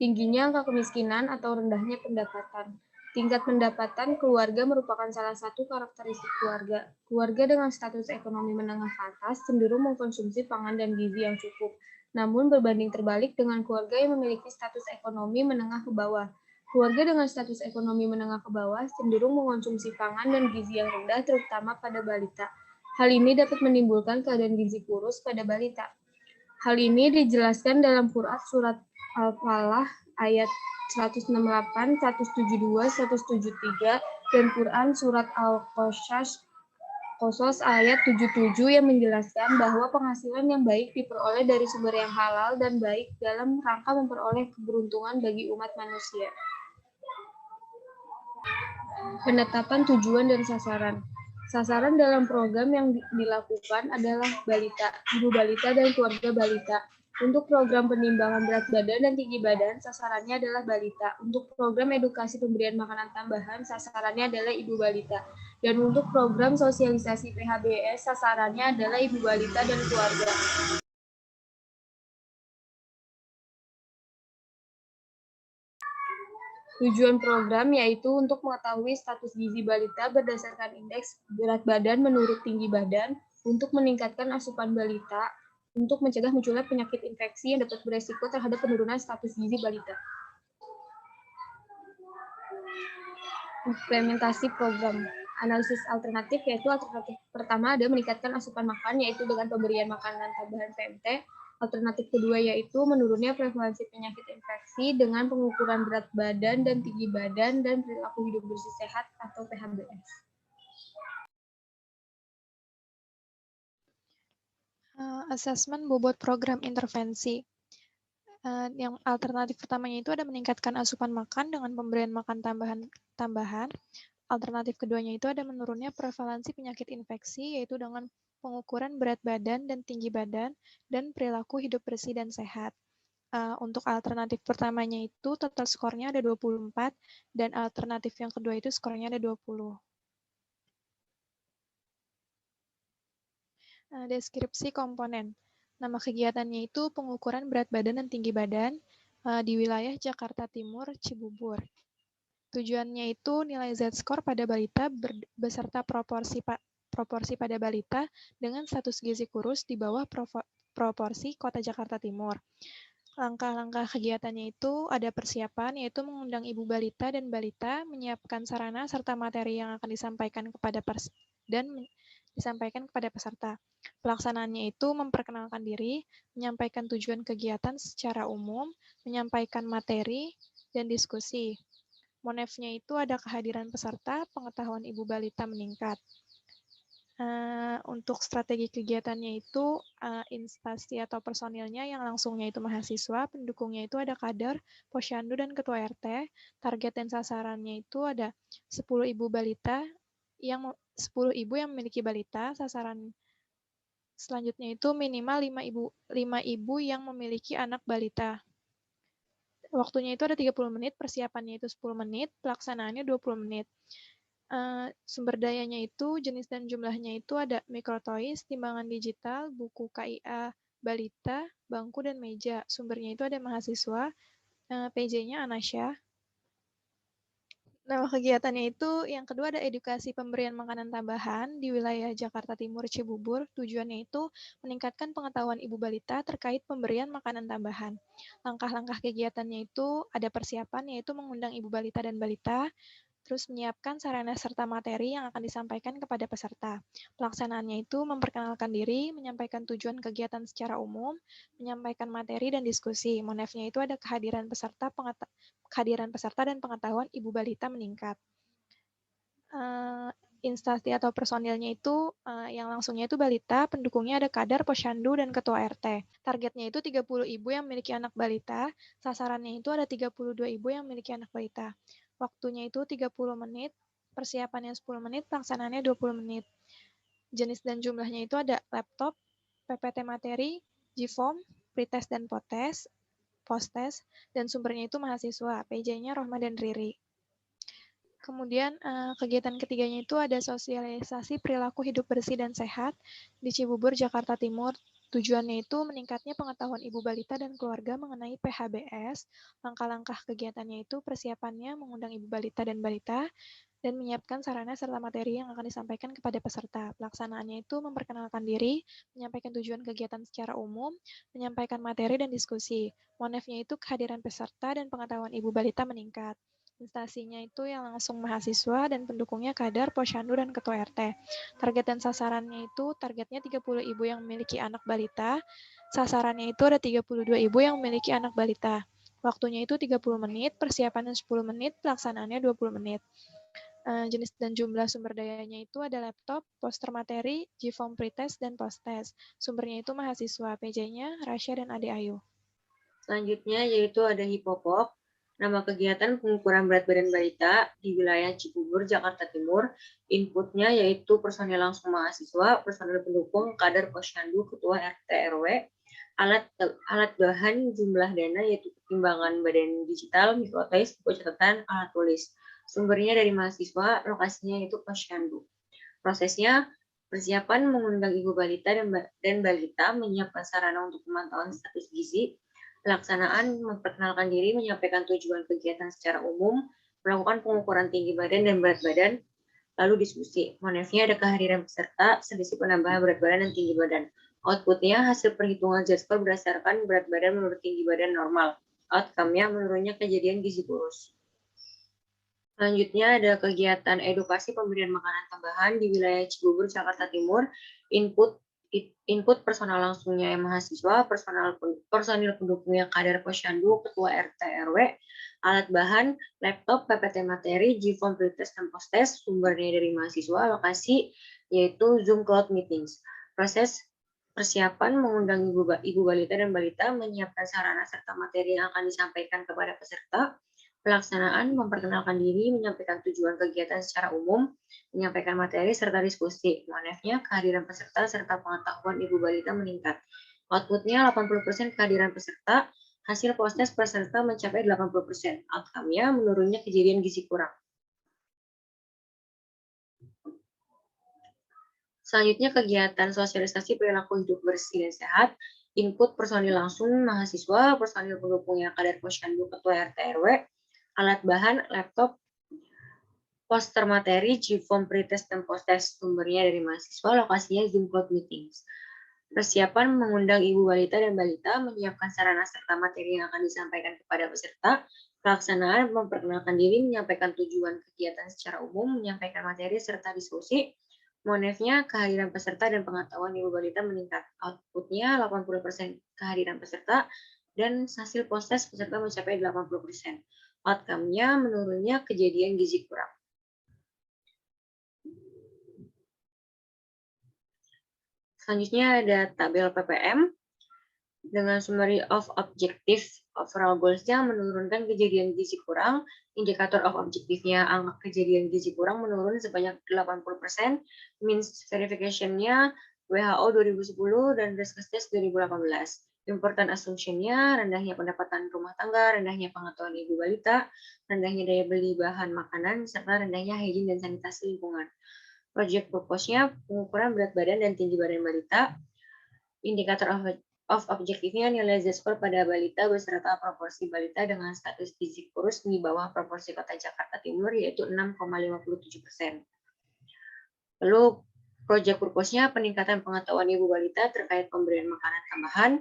Tingginya angka kemiskinan atau rendahnya pendapatan. Tingkat pendapatan keluarga merupakan salah satu karakteristik keluarga. Keluarga dengan status ekonomi menengah ke atas cenderung mengkonsumsi pangan dan gizi yang cukup. Namun berbanding terbalik dengan keluarga yang memiliki status ekonomi menengah ke bawah. Keluarga dengan status ekonomi menengah ke bawah cenderung mengkonsumsi pangan dan gizi yang rendah terutama pada balita. Hal ini dapat menimbulkan keadaan gizi kurus pada balita. Hal ini dijelaskan dalam Quran surat Al-Falah ayat 168, 172, 173, dan Quran surat Al-Qasas ayat 77 yang menjelaskan bahwa penghasilan yang baik diperoleh dari sumber yang halal dan baik dalam rangka memperoleh keberuntungan bagi umat manusia. Penetapan tujuan dan sasaran. Sasaran dalam program yang dilakukan adalah balita, ibu balita, dan keluarga balita. Untuk program penimbangan berat badan dan tinggi badan, sasarannya adalah balita. Untuk program edukasi pemberian makanan tambahan, sasarannya adalah ibu balita. Dan untuk program sosialisasi PHBS, sasarannya adalah ibu balita dan keluarga. Tujuan program yaitu untuk mengetahui status gizi balita berdasarkan indeks berat badan menurut tinggi badan, untuk meningkatkan asupan balita, untuk mencegah munculnya penyakit infeksi yang dapat beresiko terhadap penurunan status gizi balita. Implementasi program. Analisis alternatif yaitu alternatif pertama ada meningkatkan asupan makan yaitu dengan pemberian makanan tambahan PMT. Alternatif kedua yaitu menurunnya prevalensi penyakit infeksi dengan pengukuran berat badan dan tinggi badan dan perilaku hidup bersih sehat atau PHBS. Asesmen bobot program intervensi. Yang alternatif pertamanya itu ada meningkatkan asupan makan dengan pemberian makan tambahan. Alternatif keduanya itu ada menurunnya prevalensi penyakit infeksi, yaitu dengan pengukuran berat badan dan tinggi badan, dan perilaku hidup bersih dan sehat. Untuk alternatif pertamanya itu total skornya ada 24, dan alternatif yang kedua itu skornya ada 20. Deskripsi komponen. Nama kegiatannya itu pengukuran berat badan dan tinggi badan di wilayah Jakarta Timur, Cibubur. Tujuannya itu nilai Z-score pada balita beserta proporsi pada balita dengan status gizi kurus di bawah proporsi Kota Jakarta Timur. Langkah-langkah kegiatannya itu ada persiapan, yaitu mengundang ibu balita dan balita, menyiapkan sarana serta materi yang akan disampaikan kepada peserta. Pelaksanaannya itu memperkenalkan diri, menyampaikan tujuan kegiatan secara umum, menyampaikan materi, dan diskusi. Monefnya itu ada kehadiran peserta, pengetahuan ibu balita meningkat. Untuk strategi kegiatannya itu instansi atau personilnya yang langsungnya itu mahasiswa, pendukungnya itu ada kader, posyandu, dan ketua RT. Target dan sasarannya itu ada 10 ibu yang memiliki balita. Sasaran selanjutnya itu minimal 5 ibu yang memiliki anak balita. Waktunya itu ada 30 menit, persiapannya itu 10 menit, pelaksanaannya 20 menit. Sumber dayanya itu, jenis dan jumlahnya itu ada mikrotoys, timbangan digital, buku KIA, balita, bangku, dan meja. Sumbernya itu ada mahasiswa, PJ-nya Anasya. Nama kegiatannya itu, yang kedua ada edukasi pemberian makanan tambahan di wilayah Jakarta Timur, Cibubur. Tujuannya itu meningkatkan pengetahuan ibu balita terkait pemberian makanan tambahan. Langkah-langkah kegiatannya itu ada persiapan, yaitu mengundang ibu balita dan balita, terus menyiapkan sarana serta materi yang akan disampaikan kepada peserta. Pelaksanaannya itu memperkenalkan diri, menyampaikan tujuan kegiatan secara umum, menyampaikan materi dan diskusi. Monefnya itu ada kehadiran peserta dan pengetahuan ibu balita meningkat. Instansi atau personilnya itu yang langsungnya itu balita, pendukungnya ada kader, posyandu, dan ketua RT. Targetnya itu 30 ibu yang memiliki anak balita, sasarannya itu ada 32 ibu yang memiliki anak balita. Waktunya itu 30 menit, persiapannya 10 menit, pelaksanaannya 20 menit. Jenis dan jumlahnya itu ada laptop, PPT materi, G-form, pretest dan posttest, dan sumbernya itu mahasiswa, PJ-nya Rohma dan Riri. Kemudian kegiatan ketiganya itu ada sosialisasi perilaku hidup bersih dan sehat di Cibubur, Jakarta Timur. Tujuannya itu meningkatnya pengetahuan ibu balita dan keluarga mengenai PHBS. Langkah-langkah kegiatannya itu persiapannya mengundang ibu balita dan menyiapkan sarana serta materi yang akan disampaikan kepada peserta. Pelaksanaannya itu memperkenalkan diri, menyampaikan tujuan kegiatan secara umum, menyampaikan materi dan diskusi. Monefnya itu kehadiran peserta dan pengetahuan ibu balita meningkat. Instansinya itu yang langsung mahasiswa dan pendukungnya kader, posyandu, dan ketua RT. Target dan sasarannya itu targetnya 30 ibu yang memiliki anak balita. Sasarannya itu ada 32 ibu yang memiliki anak balita. Waktunya itu 30 menit, persiapannya 10 menit, pelaksanaannya 20 menit. Jenis dan jumlah sumber dayanya itu ada laptop, poster materi, G-form pretest, dan posttest. Sumbernya itu mahasiswa, PJ-nya Rasya dan Ade Ayu. Selanjutnya yaitu ada Hipopop. Nama kegiatan pengukuran berat badan balita di wilayah Cibubur, Jakarta Timur. Inputnya yaitu personil langsung mahasiswa, personil pendukung, kader posyandu, ketua RT RW. Alat bahan jumlah dana yaitu timbangan badan digital, mikrotoys, buku catatan, alat tulis. Sumbernya dari mahasiswa, lokasinya yaitu posyandu. Prosesnya persiapan mengundang ibu balita dan balita, menyiapkan sarana untuk pemantauan status gizi. Pelaksanaan memperkenalkan diri, menyampaikan tujuan kegiatan secara umum, melakukan pengukuran tinggi badan dan berat badan, lalu diskusi. Monefnya ada kehadiran peserta, selisih penambahan berat badan dan tinggi badan. Outputnya hasil perhitungan Z-score berdasarkan berat badan menurut tinggi badan normal. Outcome-nya menurunnya kejadian gizi kurus. Selanjutnya ada kegiatan edukasi pemberian makanan tambahan di wilayah Cibubur, Jakarta Timur. Input personal langsungnya yang mahasiswa, personil pendukungnya kader posyandu, ketua RT RW, alat bahan, laptop, PPT materi, G-form pretest dan posttest, sumbernya dari mahasiswa, lokasi yaitu Zoom Cloud Meetings. Proses Persiapan mengundang ibu balita dan balita, menyiapkan sarana serta materi yang akan disampaikan kepada peserta. Pelaksanaan, memperkenalkan diri, menyampaikan tujuan kegiatan secara umum, menyampaikan materi, serta diskusi. Manefnya, kehadiran peserta serta pengetahuan ibu balita meningkat. Outputnya 80% kehadiran peserta, hasil postes peserta mencapai 80%. Outcome-nya menurunnya kejadian gizi kurang. Selanjutnya, kegiatan sosialisasi perilaku hidup bersih dan sehat, input personil langsung mahasiswa, personil pendukungnya kadar posyandu, ketua RT RW, alat bahan, laptop, poster materi, G-form pretest dan posttest, sumbernya dari mahasiswa, lokasinya Zoom Cloud Meetings. Persiapan mengundang ibu balita dan balita, menyiapkan sarana serta materi yang akan disampaikan kepada peserta. Pelaksanaan, memperkenalkan diri, menyampaikan tujuan kegiatan secara umum, menyampaikan materi serta diskusi. Monefnya, kehadiran peserta dan pengetahuan ibu balita meningkat. Outputnya 80% kehadiran peserta dan hasil postes peserta mencapai 80%. Outcome-nya menurunnya kejadian gizi kurang. Selanjutnya ada tabel PPM dengan summary of objective. Overall goals-nya menurunkan kejadian gizi kurang. Indikator of objective-nya angka kejadian gizi kurang menurun sebanyak 80%. Means verification-nya WHO 2010 dan Risk-Test 2018. Important assumption-nya rendahnya pendapatan rumah tangga, rendahnya pengetahuan ibu balita, rendahnya daya beli bahan makanan, serta rendahnya hygiene dan sanitasi lingkungan. Project purpose-nya pengukuran berat badan dan tinggi badan balita. Indikator of objektifnya nilai Z-score pada balita beserta proporsi balita dengan status gizi kurus di bawah proporsi Kota Jakarta Timur, yaitu 6,57%. Lalu project purpose-nya peningkatan pengetahuan ibu balita terkait pemberian makanan tambahan.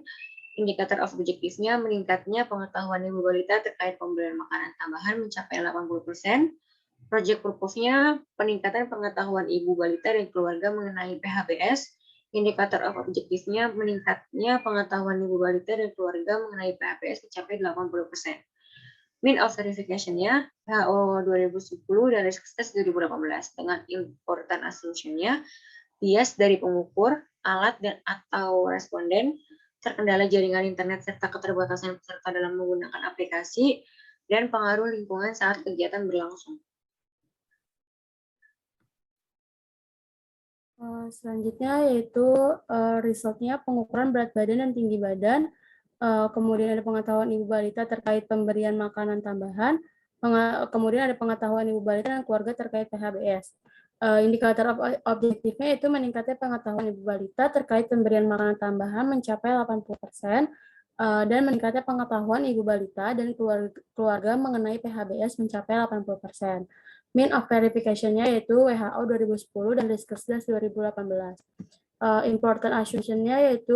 Indikator of objektifnya meningkatnya pengetahuan ibu balita terkait pemberian makanan tambahan mencapai 80%. Project purpose-nya peningkatan pengetahuan ibu balita dan keluarga mengenai PHBS. Indikator of objektifnya meningkatnya pengetahuan ibu balita dan keluarga mengenai PHBS mencapai 80%. Mean of verification-nya WHO 2010 dan Risk-Test 2018 dengan important assumption-nya bias dari pengukur, alat dan atau responden, terkendala jaringan internet serta keterbatasan peserta dalam menggunakan aplikasi, dan pengaruh lingkungan saat kegiatan berlangsung. Selanjutnya yaitu resultnya pengukuran berat badan dan tinggi badan, kemudian ada pengetahuan ibu balita terkait pemberian makanan tambahan, kemudian ada pengetahuan ibu balita dan keluarga terkait PHBS. Indikator objektifnya itu meningkatnya pengetahuan ibu balita terkait pemberian makanan tambahan mencapai 80%, dan meningkatnya pengetahuan ibu balita dan keluarga mengenai PHBS mencapai 80%. Mean of verification-nya yaitu WHO 2010 dan Risk-Test 2018. Important assumption-nya yaitu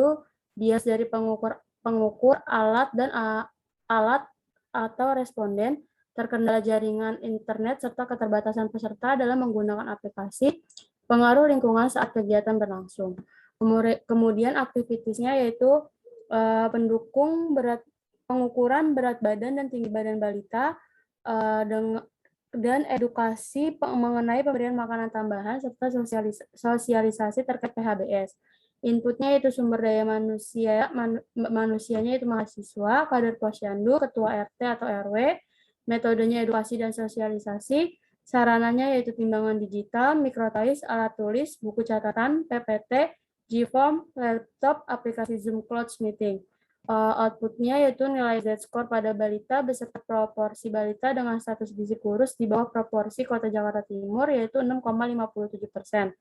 bias dari pengukur alat dan alat atau responden, terkendala jaringan internet serta keterbatasan peserta dalam menggunakan aplikasi, pengaruh lingkungan saat kegiatan berlangsung. Kemudian activities-nya yaitu pendukung pengukuran berat badan dan tinggi badan balita, dan edukasi mengenai pemberian makanan tambahan serta sosialisasi terkait PHBS. Inputnya itu sumber daya manusianya itu mahasiswa, kader posyandu, ketua RT atau RW, metodenya edukasi dan sosialisasi, sarananya yaitu timbangan digital, mikrotais, alat tulis, buku catatan, PPT, G-form, laptop, aplikasi Zoom Cloud Meeting. Outputnya yaitu nilai Z-score pada balita beserta proporsi balita dengan status gizi kurus di bawah proporsi Kota Jakarta Timur, yaitu 6,57%.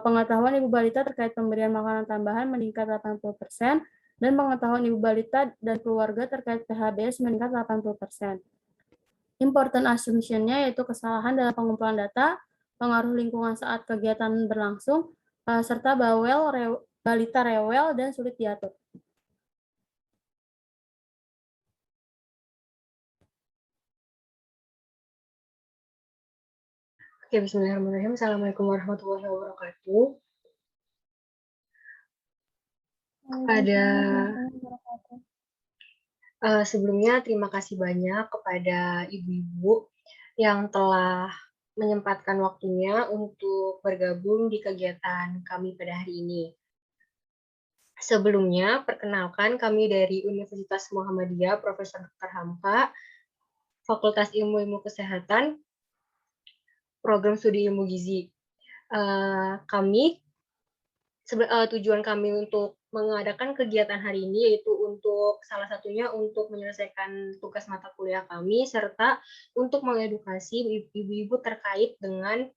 Pengetahuan ibu balita terkait pemberian makanan tambahan meningkat 80%, dan pengetahuan ibu balita dan keluarga terkait PHBS meningkat 80%. Important assumption-nya yaitu kesalahan dalam pengumpulan data, pengaruh lingkungan saat kegiatan berlangsung, serta balita rewel dan sulit diatur. Oke, bismillahirrahmanirrahim. Assalamualaikum warahmatullahi wabarakatuh. Sebelumnya terima kasih banyak kepada ibu-ibu yang telah menyempatkan waktunya untuk bergabung di kegiatan kami pada hari ini. Sebelumnya, perkenalkan kami dari Universitas Muhammadiyah, Profesor Dr. Hamka, Fakultas Ilmu Kesehatan, Program Studi Ilmu Gizi. Tujuan kami untuk mengadakan kegiatan hari ini yaitu untuk salah satunya untuk menyelesaikan tugas mata kuliah kami serta untuk mengedukasi ibu-ibu terkait dengan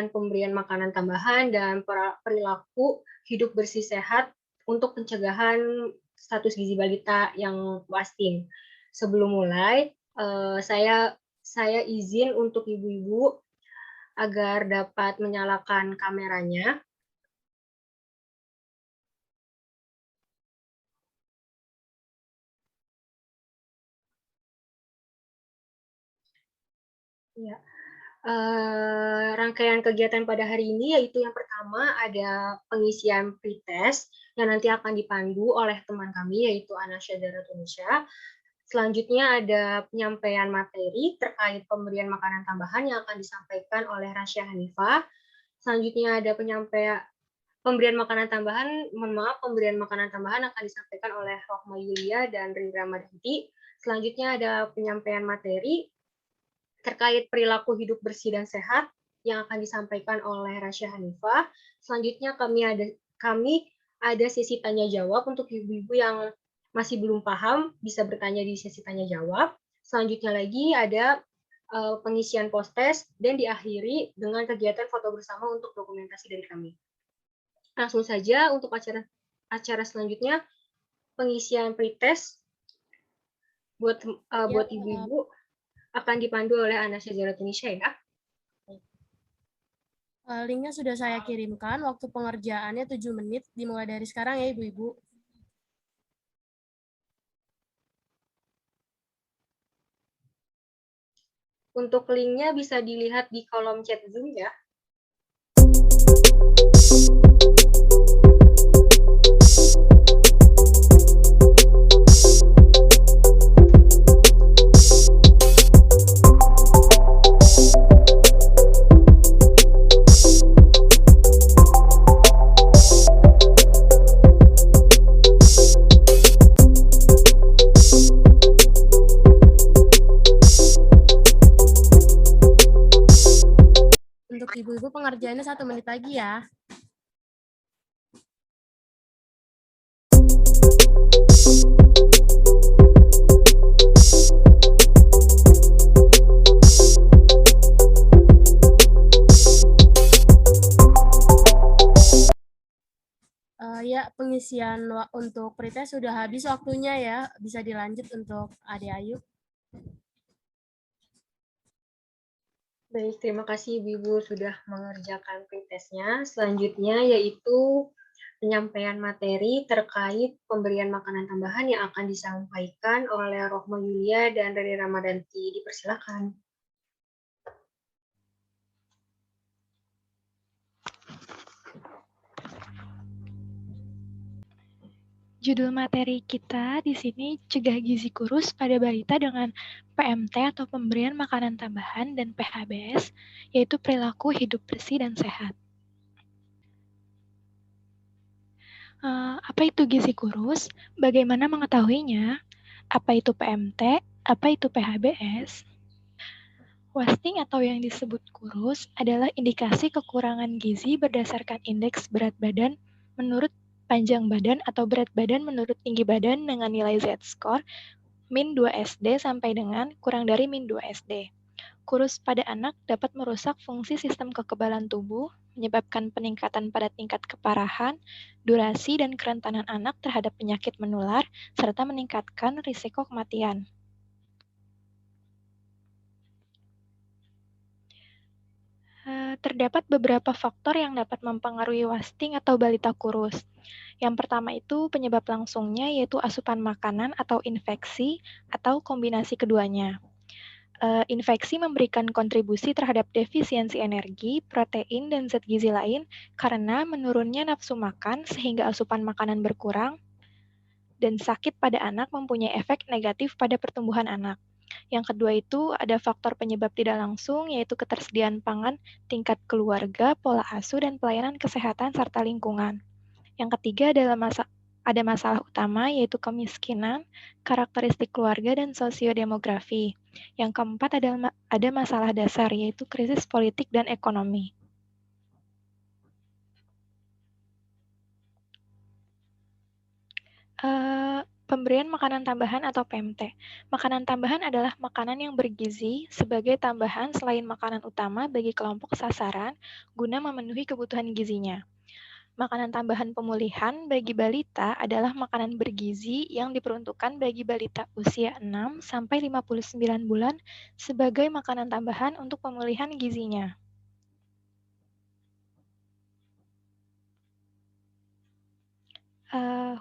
pemberian makanan tambahan dan perilaku hidup bersih sehat untuk pencegahan status gizi balita yang wasting. Sebelum mulai, saya izin untuk ibu-ibu agar dapat menyalakan kameranya. Ya. Rangkaian kegiatan pada hari ini yaitu yang pertama ada pengisian pretest yang nanti akan dipandu oleh teman kami yaitu Anasya Daratunisha. Selanjutnya ada penyampaian materi terkait pemberian makanan tambahan yang akan disampaikan oleh Rasya Hanifah. Selanjutnya ada pemberian makanan tambahan akan disampaikan oleh Rohma Yulia dan Riri Ramadanti. Selanjutnya ada penyampaian materi terkait perilaku hidup bersih dan sehat yang akan disampaikan oleh Rasya Hanifah. Selanjutnya kami ada sesi tanya jawab untuk ibu-ibu yang masih belum paham bisa bertanya di sesi tanya jawab. Selanjutnya lagi ada pengisian post-test dan diakhiri dengan kegiatan foto bersama untuk dokumentasi dari kami. Langsung saja untuk acara selanjutnya pengisian pretest buat ibu-ibu akan dipandu oleh Anasya Daratunisha ya. Linknya sudah saya kirimkan, waktu pengerjaannya 7 menit, dimulai dari sekarang ya Ibu-Ibu. Untuk linknya bisa dilihat di kolom chat Zoom ya. Untuk ibu-ibu pengerjaannya 1 menit lagi ya. Ya, pengisian untuk pretest sudah habis waktunya ya. Bisa dilanjut untuk Ade Ayu. Baik, terima kasih Ibu sudah mengerjakan pretestnya. Selanjutnya yaitu penyampaian materi terkait pemberian makanan tambahan yang akan disampaikan oleh Rohma Yulia dan Riri Ramadanti. Dipersilakan. Judul materi kita di sini cegah gizi kurus pada balita dengan PMT atau pemberian makanan tambahan dan PHBS, yaitu perilaku hidup bersih dan sehat. Apa itu gizi kurus? Bagaimana mengetahuinya? Apa itu PMT? Apa itu PHBS? Wasting atau yang disebut kurus adalah indikasi kekurangan gizi berdasarkan indeks berat badan menurut panjang badan atau berat badan menurut tinggi badan dengan nilai Z-score min 2 SD sampai dengan kurang dari min 2 SD. Kurus pada anak dapat merusak fungsi sistem kekebalan tubuh, menyebabkan peningkatan pada tingkat keparahan, durasi dan kerentanan anak terhadap penyakit menular, serta meningkatkan risiko kematian. Terdapat beberapa faktor yang dapat mempengaruhi wasting atau balita kurus. Yang pertama itu penyebab langsungnya yaitu asupan makanan atau infeksi atau kombinasi keduanya. Infeksi memberikan kontribusi terhadap defisiensi energi, protein, dan zat gizi lain karena menurunnya nafsu makan sehingga asupan makanan berkurang dan sakit pada anak mempunyai efek negatif pada pertumbuhan anak. Yang kedua itu ada faktor penyebab tidak langsung, yaitu ketersediaan pangan, tingkat keluarga, pola asuh, dan pelayanan kesehatan serta lingkungan. Yang ketiga adalah ada masalah utama, yaitu kemiskinan, karakteristik keluarga, dan sosiodemografi. Yang keempat ada masalah dasar, yaitu krisis politik dan ekonomi. Pemberian makanan tambahan atau PMT. Makanan tambahan adalah makanan yang bergizi sebagai tambahan selain makanan utama bagi kelompok sasaran guna memenuhi kebutuhan gizinya. Makanan tambahan pemulihan bagi balita adalah makanan bergizi yang diperuntukkan bagi balita usia 6 sampai 59 bulan sebagai makanan tambahan untuk pemulihan gizinya.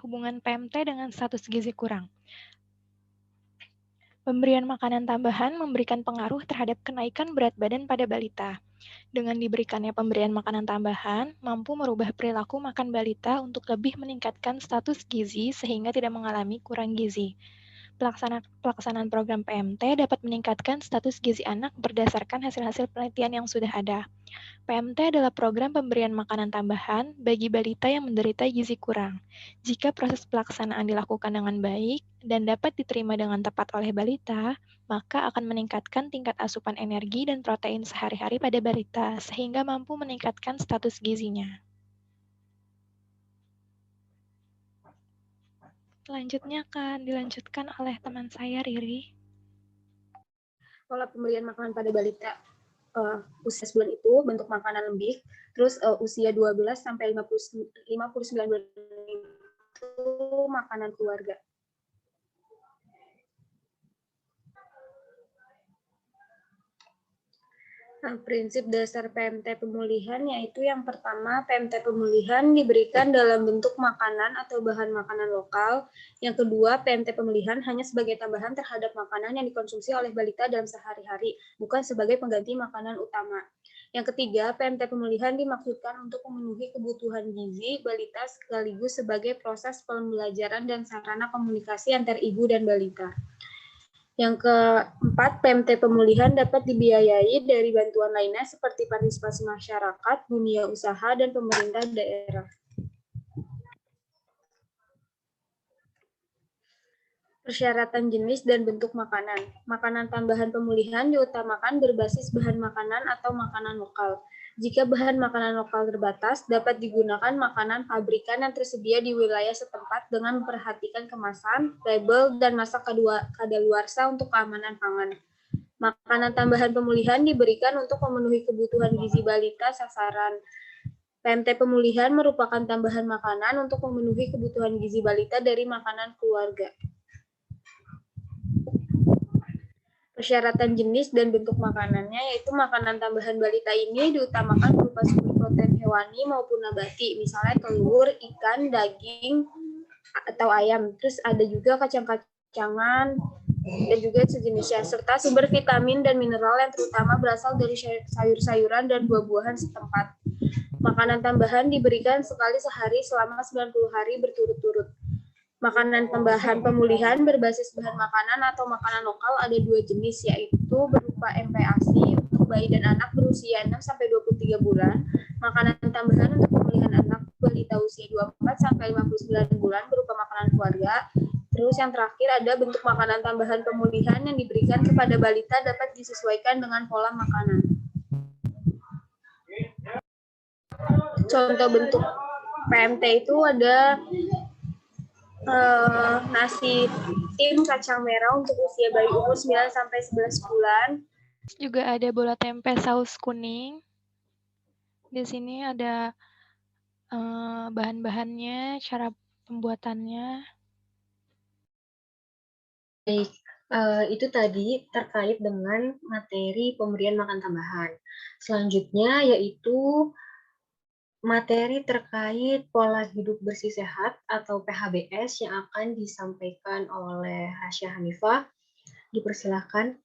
Hubungan PMT dengan status gizi kurang. Pemberian makanan tambahan memberikan pengaruh terhadap kenaikan berat badan pada balita. Dengan diberikannya pemberian makanan tambahan, mampu merubah perilaku makan balita untuk lebih meningkatkan status gizi sehingga tidak mengalami kurang gizi. Pelaksanaan program PMT dapat meningkatkan status gizi anak berdasarkan hasil-hasil penelitian yang sudah ada. PMT adalah program pemberian makanan tambahan bagi balita yang menderita gizi kurang. Jika proses pelaksanaan dilakukan dengan baik dan dapat diterima dengan tepat oleh balita, maka akan meningkatkan tingkat asupan energi dan protein sehari-hari pada balita, sehingga mampu meningkatkan status gizinya. Selanjutnya akan dilanjutkan oleh teman saya, Riri. Pola pemberian makanan pada balita usia 9 itu bentuk makanan lebih, terus usia 12 sampai 59 bulan itu makanan keluarga. Nah, prinsip dasar PMT pemulihan yaitu yang pertama, PMT pemulihan diberikan dalam bentuk makanan atau bahan makanan lokal. Yang kedua, PMT pemulihan hanya sebagai tambahan terhadap makanan yang dikonsumsi oleh balita dalam sehari-hari, bukan sebagai pengganti makanan utama. Yang ketiga, PMT pemulihan dimaksudkan untuk memenuhi kebutuhan gizi balita sekaligus sebagai proses pembelajaran dan sarana komunikasi antar ibu dan balita. Yang keempat, PMT pemulihan dapat dibiayai dari bantuan lainnya seperti partisipasi masyarakat, dunia usaha, dan pemerintah daerah. Persyaratan jenis dan bentuk makanan. Makanan tambahan pemulihan diutamakan berbasis bahan makanan atau makanan lokal. Jika bahan makanan lokal terbatas, dapat digunakan makanan pabrikan yang tersedia di wilayah setempat dengan memperhatikan kemasan, label, dan masa kadaluarsa untuk keamanan pangan. Makanan tambahan pemulihan diberikan untuk memenuhi kebutuhan gizi balita sasaran. PMT pemulihan merupakan tambahan makanan untuk memenuhi kebutuhan gizi balita dari makanan keluarga. Persyaratan jenis dan bentuk makanannya, yaitu makanan tambahan balita ini diutamakan berupa sumber protein hewani maupun nabati, misalnya telur, ikan, daging, atau ayam. Terus ada juga kacang-kacangan dan juga sejenisnya, serta sumber vitamin dan mineral yang terutama berasal dari sayur-sayuran dan buah-buahan setempat. Makanan tambahan diberikan sekali sehari selama 90 hari berturut-turut. Makanan tambahan pemulihan berbasis bahan makanan atau makanan lokal ada dua jenis, yaitu berupa MPASI untuk bayi dan anak berusia 6-23 bulan, makanan tambahan untuk pemulihan anak balita usia 24-59 bulan berupa makanan keluarga. Terus yang terakhir ada bentuk makanan tambahan pemulihan yang diberikan kepada balita dapat disesuaikan dengan pola makanan. Contoh bentuk PMT itu ada nasi tim kacang merah untuk usia bayi umur 9-11 bulan. Juga ada bola tempe saus kuning. Di sini ada bahan-bahannya, cara pembuatannya. Baik, itu tadi terkait dengan materi pemberian makan tambahan. Selanjutnya yaitu materi terkait pola hidup bersih sehat atau PHBS yang akan disampaikan oleh Hasya Hanifah. Dipersilahkan.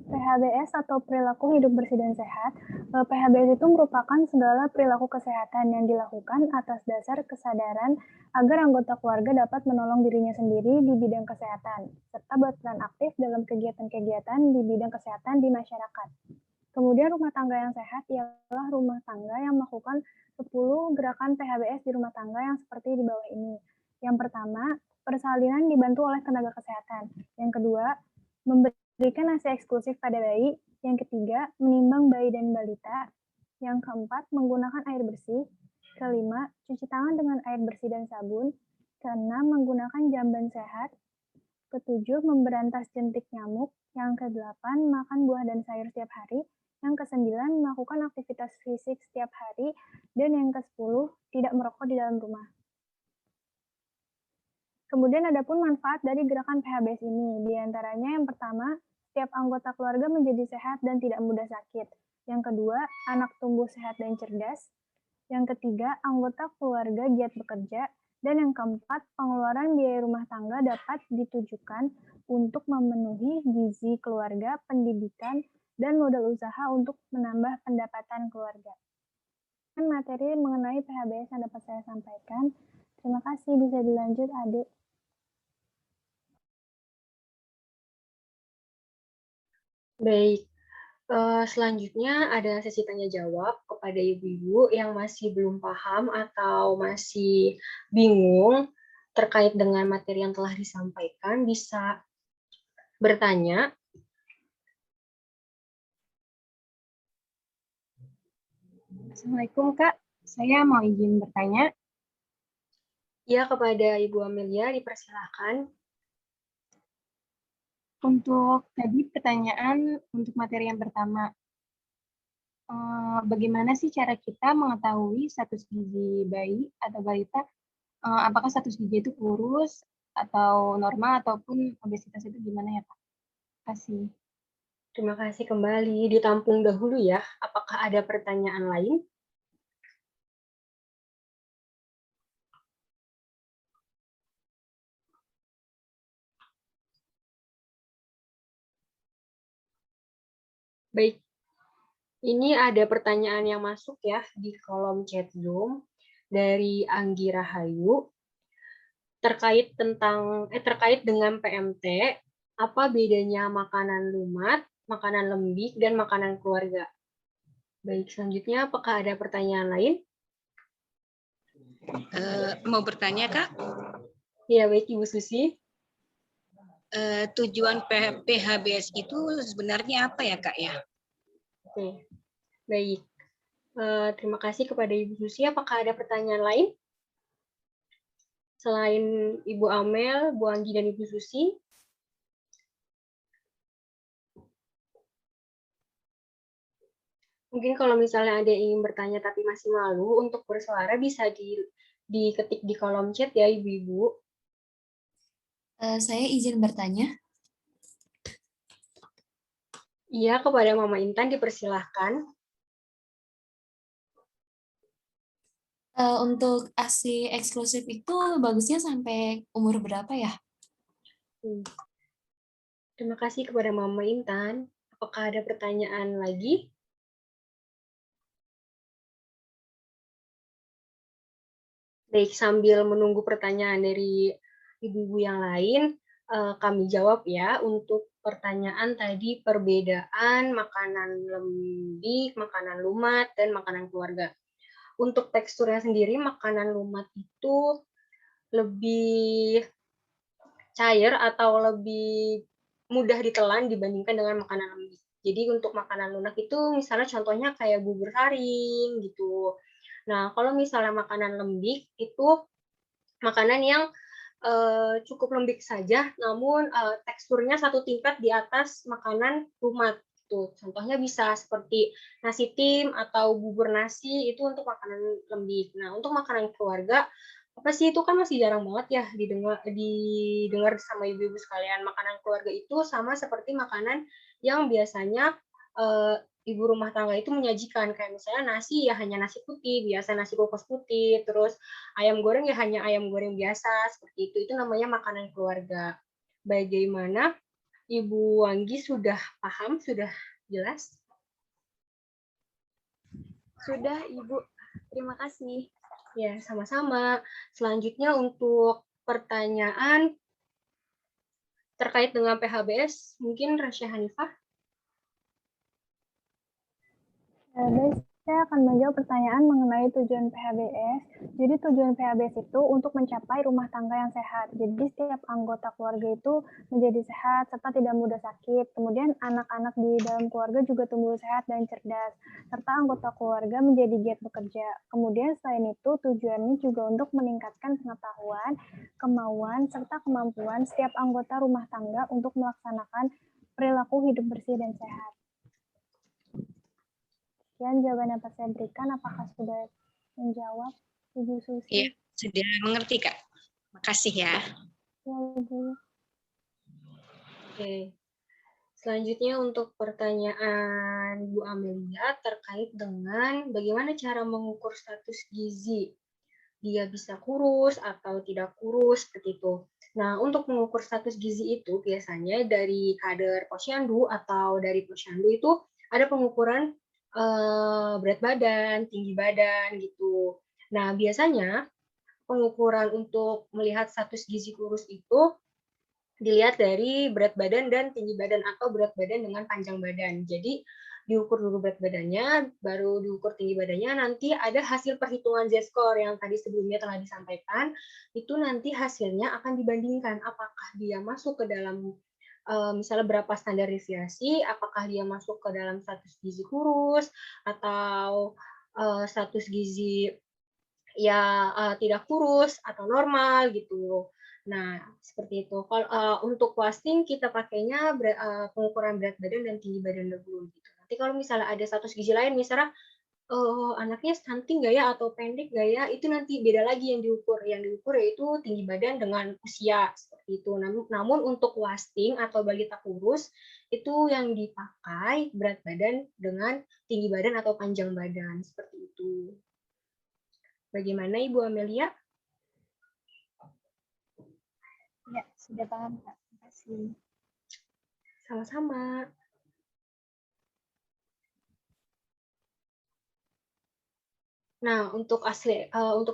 PHBS atau perilaku hidup bersih dan sehat. PHBS itu merupakan segala perilaku kesehatan yang dilakukan atas dasar kesadaran agar anggota keluarga dapat menolong dirinya sendiri di bidang kesehatan, serta berperan aktif dalam kegiatan-kegiatan di bidang kesehatan di masyarakat. Kemudian rumah tangga yang sehat ialah rumah tangga yang melakukan 10 gerakan PHBS di rumah tangga yang seperti di bawah ini. Yang pertama, persalinan dibantu oleh tenaga kesehatan. Yang kedua, memberikan ASI eksklusif pada bayi. Yang ketiga, menimbang bayi dan balita. Yang keempat, menggunakan air bersih. Kelima, cuci tangan dengan air bersih dan sabun. Keenam, menggunakan jamban sehat. Ketujuh, memberantas jentik nyamuk. Yang kedelapan, makan buah dan sayur setiap hari. Yang kesembilan, melakukan aktivitas fisik setiap hari. Dan yang kesepuluh, tidak merokok di dalam rumah. Kemudian ada pun manfaat dari gerakan PHBS ini. Di antaranya yang pertama, setiap anggota keluarga menjadi sehat dan tidak mudah sakit. Yang kedua, anak tumbuh sehat dan cerdas. Yang ketiga, anggota keluarga giat bekerja. Dan yang keempat, pengeluaran biaya rumah tangga dapat ditujukan untuk memenuhi gizi keluarga, pendidikan, dan modal usaha untuk menambah pendapatan keluarga. Materi mengenai PHBS yang dapat saya sampaikan. Terima kasih, bisa dilanjut, Adik. Baik, selanjutnya ada sesi tanya jawab kepada ibu-ibu yang masih belum paham atau masih bingung terkait dengan materi yang telah disampaikan, bisa bertanya. Assalamualaikum Kak, saya mau izin bertanya. Ya, kepada Ibu Amelia dipersilahkan. Untuk tadi pertanyaan untuk materi yang pertama, bagaimana sih cara kita mengetahui status gizi bayi atau balita, apakah status gizi itu kurus atau normal ataupun obesitas itu gimana ya Kak? Terima kasih. Terima kasih kembali. Ditampung dahulu ya. Apakah ada pertanyaan lain? Baik, ini ada pertanyaan yang masuk ya di kolom chat Zoom dari Anggi Rahayu terkait dengan PMT, apa bedanya makanan lumat, makanan lembik, dan makanan keluarga? Baik, selanjutnya apakah ada pertanyaan lain? Mau bertanya Kak? Ya, baik Ibu Susi. Tujuan PHBS itu sebenarnya apa ya Kak ya? Oke, baik. Terima kasih kepada Ibu Susi. Apakah ada pertanyaan lain? Selain Ibu Amel, Bu Anggi, dan Ibu Susi? Mungkin kalau misalnya ada yang ingin bertanya tapi masih malu untuk bersuara, bisa diketik di kolom chat ya Ibu-Ibu. Saya izin bertanya. Iya, kepada Mama Intan dipersilahkan. Untuk ASI eksklusif itu bagusnya sampai umur berapa ya? Terima kasih kepada Mama Intan. Apakah ada pertanyaan lagi? Baik, sambil menunggu pertanyaan dari ibu-ibu yang lain, kami jawab ya untuk pertanyaan tadi perbedaan makanan lembik, makanan lumat, dan makanan keluarga. Untuk teksturnya sendiri, makanan lumat itu lebih cair atau lebih mudah ditelan dibandingkan dengan makanan lembik. Jadi untuk makanan lunak itu misalnya contohnya kayak bubur haring gitu. Nah, kalau misalnya makanan lembik itu makanan yang cukup lembik saja, namun teksturnya satu tingkat di atas makanan lumat. Tuh, contohnya bisa seperti nasi tim atau bubur nasi, itu untuk makanan lembik. Nah, untuk makanan keluarga, apa sih itu kan masih jarang banget ya didengar sama ibu-ibu sekalian. Makanan keluarga itu sama seperti makanan yang biasanya ibu rumah tangga itu menyajikan, kayak misalnya nasi ya hanya nasi putih, biasa nasi kukus putih, terus ayam goreng ya hanya ayam goreng biasa, seperti itu namanya makanan keluarga. Bagaimana Ibu Wanggi sudah paham, sudah jelas? Sudah, Ibu. Terima kasih. Ya, sama-sama. Selanjutnya untuk pertanyaan terkait dengan PHBS, mungkin Rasya Hanifah. Baik, saya akan menjawab pertanyaan mengenai tujuan PHBS. Jadi tujuan PHBS itu untuk mencapai rumah tangga yang sehat. Jadi setiap anggota keluarga itu menjadi sehat serta tidak mudah sakit. Kemudian anak-anak di dalam keluarga juga tumbuh sehat dan cerdas. Serta anggota keluarga menjadi giat bekerja. Kemudian selain itu tujuannya juga untuk meningkatkan pengetahuan, kemauan, serta kemampuan setiap anggota rumah tangga untuk melaksanakan perilaku hidup bersih dan sehat. Sekian jawaban yang dapat saya berikan. Apakah sudah menjawab, Ibu Susi? Iya, sudah mengerti, Kak. Makasih ya. Ya, Ibu. Oke. Selanjutnya untuk pertanyaan Bu Amelia terkait dengan bagaimana cara mengukur status gizi. Dia bisa kurus atau tidak kurus, seperti itu. Nah, untuk mengukur status gizi itu biasanya dari kadar posyandu atau dari posyandu itu ada pengukuran berat badan, tinggi badan gitu. Nah, biasanya pengukuran untuk melihat status gizi kurus itu dilihat dari berat badan dan tinggi badan atau berat badan dengan panjang badan. Jadi diukur dulu berat badannya, baru diukur tinggi badannya, nanti ada hasil perhitungan Z-score yang tadi sebelumnya telah disampaikan, itu nanti hasilnya akan dibandingkan apakah dia masuk ke dalam misalnya berapa standar deviasi, apakah dia masuk ke dalam status gizi kurus atau status gizi ya tidak kurus atau normal gitu. Nah, seperti itu. Kalau untuk wasting kita pakainya pengukuran berat badan dan tinggi badan dulu gitu. Nanti kalau misalnya ada status gizi lain, misalnya anaknya stunting nggak ya atau pendek nggak ya, itu nanti beda lagi yang diukur. Yang diukur yaitu tinggi badan dengan usia, seperti itu. Namun untuk wasting atau balita kurus, itu yang dipakai berat badan dengan tinggi badan atau panjang badan, seperti itu. Bagaimana Ibu Amelia? Ya, sudah paham, Kak. Terima kasih. Sama-sama. Nah, untuk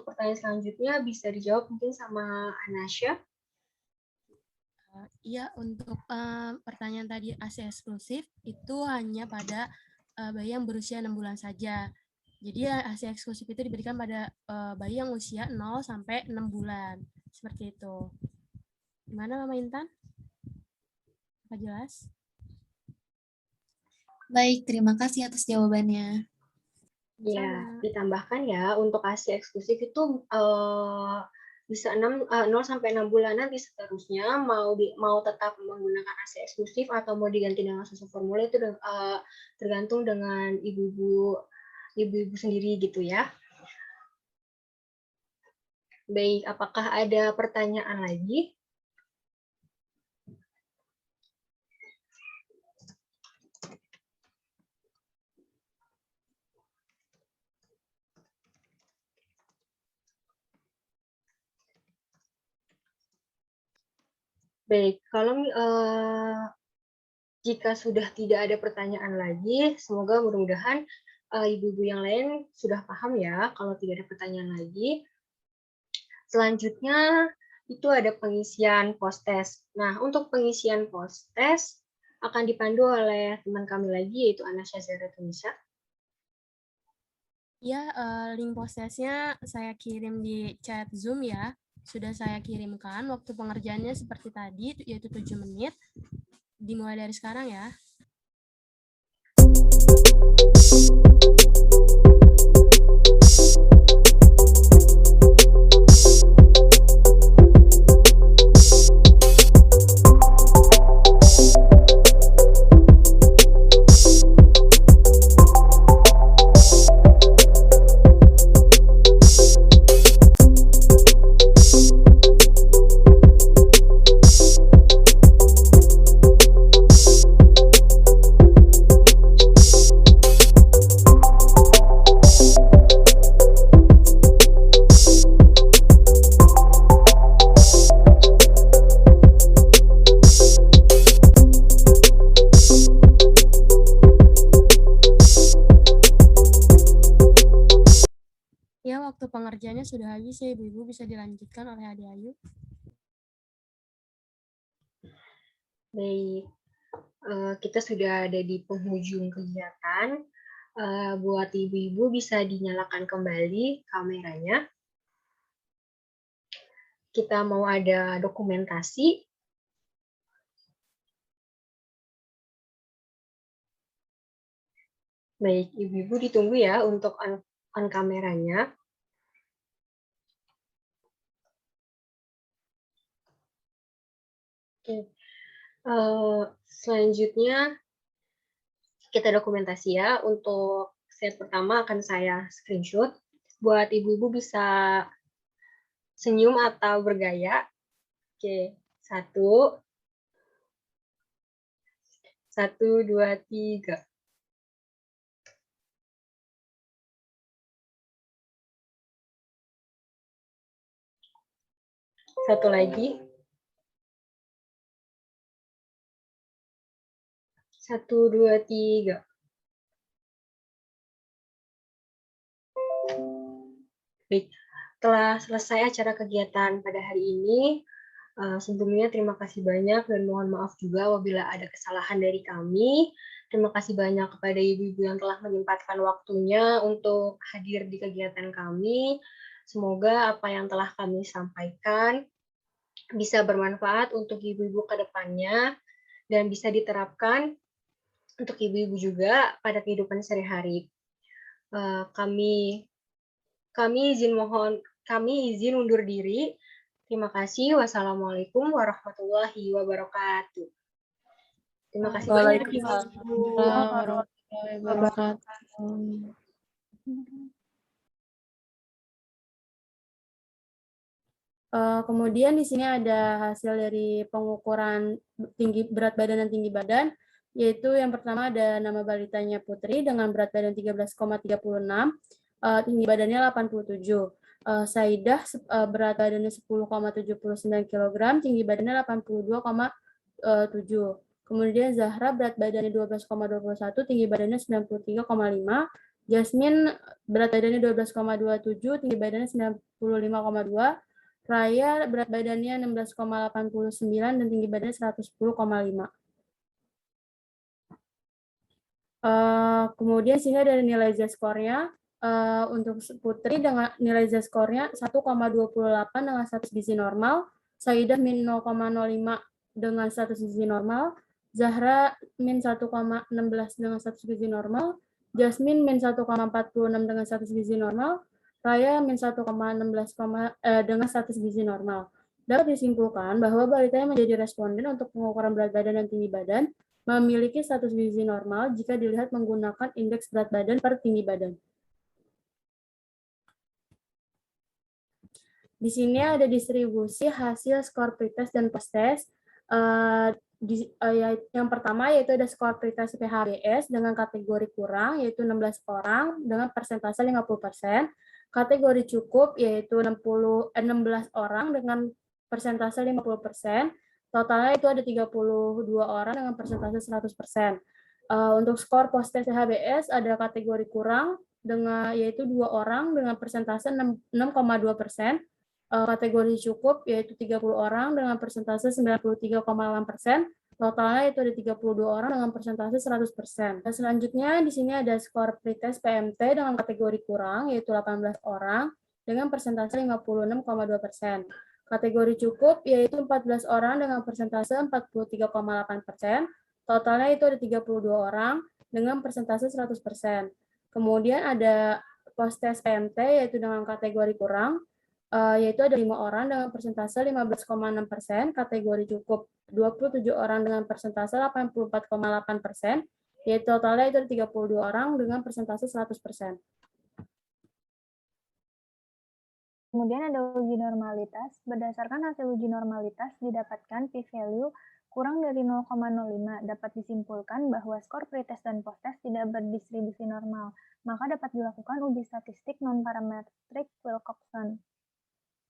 pertanyaan selanjutnya bisa dijawab mungkin sama Anasya. Iya, untuk pertanyaan tadi ASI eksklusif itu hanya pada bayi yang berusia 6 bulan saja. Jadi ASI eksklusif itu diberikan pada bayi yang usia 0 sampai 6 bulan. Seperti itu. Gimana Mama Intan? Apa jelas? Baik, terima kasih atas jawabannya. Ya, ditambahkan ya untuk ASI eksklusif itu bisa 0 sampai 6 bulan, nanti seterusnya mau tetap menggunakan ASI eksklusif atau mau diganti dengan susu formula itu tergantung dengan ibu-ibu sendiri gitu ya. Baik, apakah ada pertanyaan lagi? Baik, kalau jika sudah tidak ada pertanyaan lagi, semoga mudah-mudahan ibu-ibu yang lain sudah paham ya kalau tidak ada pertanyaan lagi. Selanjutnya itu ada pengisian post-test. Nah, untuk pengisian post-test akan dipandu oleh teman kami lagi, yaitu Anasya Zahra-Tunisa. Ya, link post-testnya saya kirim di chat Zoom ya. Sudah saya kirimkan, waktu pengerjaannya seperti tadi, yaitu 7 menit. Dimulai dari sekarang ya. habis ya Ibu-Ibu, bisa dilanjutkan oleh Adik Ayu. Baik, kita sudah ada di penghujung kegiatan. Buat ibu-ibu bisa dinyalakan kembali kameranya. Kita mau ada dokumentasi. Baik, ibu-ibu ditunggu ya untuk on kameranya. Oke. Selanjutnya kita dokumentasi ya. Untuk set pertama akan saya screenshot. Buat ibu-ibu bisa senyum atau bergaya. Oke, 1, 2, 3. Satu lagi. 1, 2, 3. Baik, telah selesai acara kegiatan pada hari ini. Sebelumnya terima kasih banyak dan mohon maaf juga apabila ada kesalahan dari kami. Terima kasih banyak kepada ibu-ibu yang telah menyempatkan waktunya untuk hadir di kegiatan kami. Semoga apa yang telah kami sampaikan bisa bermanfaat untuk ibu-ibu ke depannya dan bisa diterapkan untuk ibu-ibu juga pada kehidupan sehari-hari. Kami izin undur diri. Terima kasih. Wassalamualaikum warahmatullahi wabarakatuh. Terima kasih banyak. Waalaikumsalam warahmatullahi wabarakatuh. Kemudian di sini ada hasil dari pengukuran berat badan dan tinggi badan, yaitu yang pertama ada nama balitanya Putri dengan berat badan 13,36, tinggi badannya 87. Saidah berat badannya 10,79 kg, tinggi badannya 82,7. Kemudian Zahra berat badannya 12,21, tinggi badannya 93,5. Jasmine berat badannya 12,27, tinggi badannya 95,2. Raya berat badannya 16,89 dan tinggi badannya 110,5. Kemudian sini ada nilai Z-skornya. Untuk Putri dengan nilai Z-skornya 1,28 dengan status gizi normal, Saidah min 0,05 dengan status gizi normal, Zahra min 1,16 dengan status gizi normal, Jasmine min 1,46 dengan status gizi normal, Raya min 1,16 dengan status gizi normal. Dapat disimpulkan bahwa balita yang menjadi responden untuk pengukuran berat badan dan tinggi badan memiliki status gizi normal jika dilihat menggunakan indeks berat badan per tinggi badan. Di sini ada distribusi hasil skor pretest dan post-test. Yang pertama yaitu ada skor pretest PHBS dengan kategori kurang, yaitu 16 orang dengan persentase 50%. Kategori cukup yaitu 16 orang dengan persentase 50%. Totalnya itu ada 32 orang dengan persentase 100%. Untuk skor post-test PHBS ada kategori kurang yaitu 2 orang dengan persentase 6,2%. Kategori cukup yaitu 30 orang dengan persentase 93,8%. Totalnya itu ada 32 orang dengan persentase 100%. Dan selanjutnya di sini ada skor pretest PMT dengan kategori kurang yaitu 18 orang dengan persentase 56,2%. Kategori cukup yaitu 14 orang dengan persentase 43,8%. Totalnya itu ada 32 orang dengan persentase 100%. Kemudian ada post-test PMT yaitu dengan kategori kurang, yaitu ada 5 orang dengan persentase 15,6%, kategori cukup 27 orang dengan persentase 84,8%, yaitu totalnya itu ada 32 orang dengan persentase 100%. Kemudian ada uji normalitas. Berdasarkan hasil uji normalitas didapatkan p-value kurang dari 0,05. Dapat disimpulkan bahwa skor pretest dan posttest tidak berdistribusi normal. Maka dapat dilakukan uji statistik non-parametrik Wilcoxon.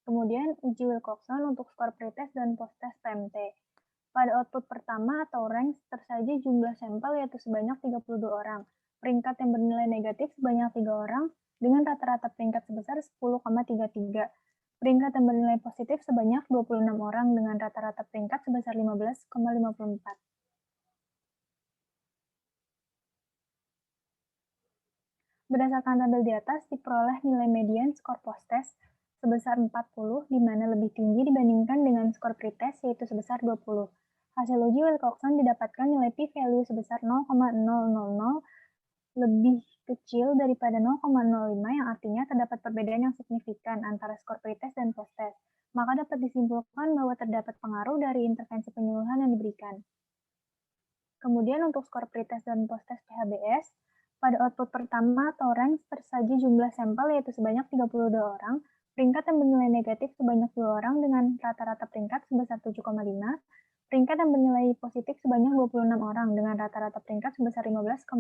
Kemudian uji Wilcoxon untuk skor pretest dan posttest PMT. Pada output pertama atau range tersaji jumlah sampel yaitu sebanyak 32 orang. Peringkat yang bernilai negatif sebanyak 3 orang dengan rata-rata peringkat sebesar 10,33. Peringkat yang bernilai positif sebanyak 26 orang dengan rata-rata peringkat sebesar 15,54. Berdasarkan tabel di atas, diperoleh nilai median skor post-test sebesar 40, di mana lebih tinggi dibandingkan dengan skor pretest, yaitu sebesar 20. Hasil uji Wilcoxon didapatkan nilai p-value sebesar 0,000, lebih kecil daripada 0,05, yang artinya terdapat perbedaan yang signifikan antara skor pretest dan post-test. Maka dapat disimpulkan bahwa terdapat pengaruh dari intervensi penyuluhan yang diberikan. Kemudian untuk skor pretest dan post-test PHBS, pada output pertama atau range tersaji jumlah sampel yaitu sebanyak 32 orang, peringkat yang bernilai negatif sebanyak 2 orang dengan rata-rata peringkat sebesar 7,5, peringkat yang bernilai positif sebanyak 26 orang dengan rata-rata peringkat sebesar 15,04.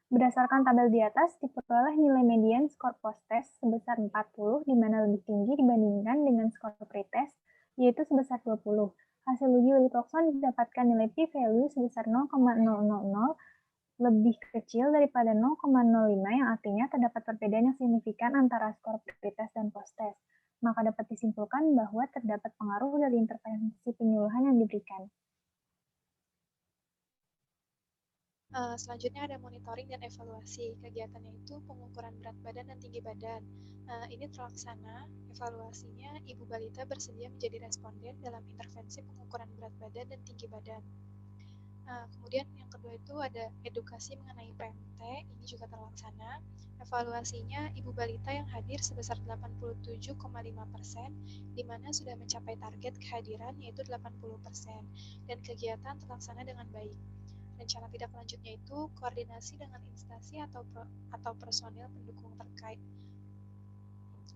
Berdasarkan tabel di atas, diperoleh nilai median skor post-test sebesar 40, di mana lebih tinggi dibandingkan dengan skor pretest, yaitu sebesar 20. Hasil uji Wilcoxon didapatkan nilai p-value sebesar 0,000, lebih kecil daripada 0,05, yang artinya terdapat perbedaan yang signifikan antara skor pretest dan post-test. Maka dapat disimpulkan bahwa terdapat pengaruh dari intervensi penyuluhan yang diberikan. Selanjutnya ada monitoring dan evaluasi. Kegiatannya itu pengukuran berat badan dan tinggi badan. Ini terlaksana, evaluasinya ibu balita bersedia menjadi responden dalam intervensi pengukuran berat badan dan tinggi badan. Kemudian yang kedua itu ada edukasi mengenai PMT, ini juga terlaksana. Evaluasinya ibu balita yang hadir sebesar 87,5%, di mana sudah mencapai target kehadiran yaitu 80%, dan kegiatan terlaksana dengan baik. Rencana tindak lanjutnya itu koordinasi dengan instansi atau personil pendukung terkait.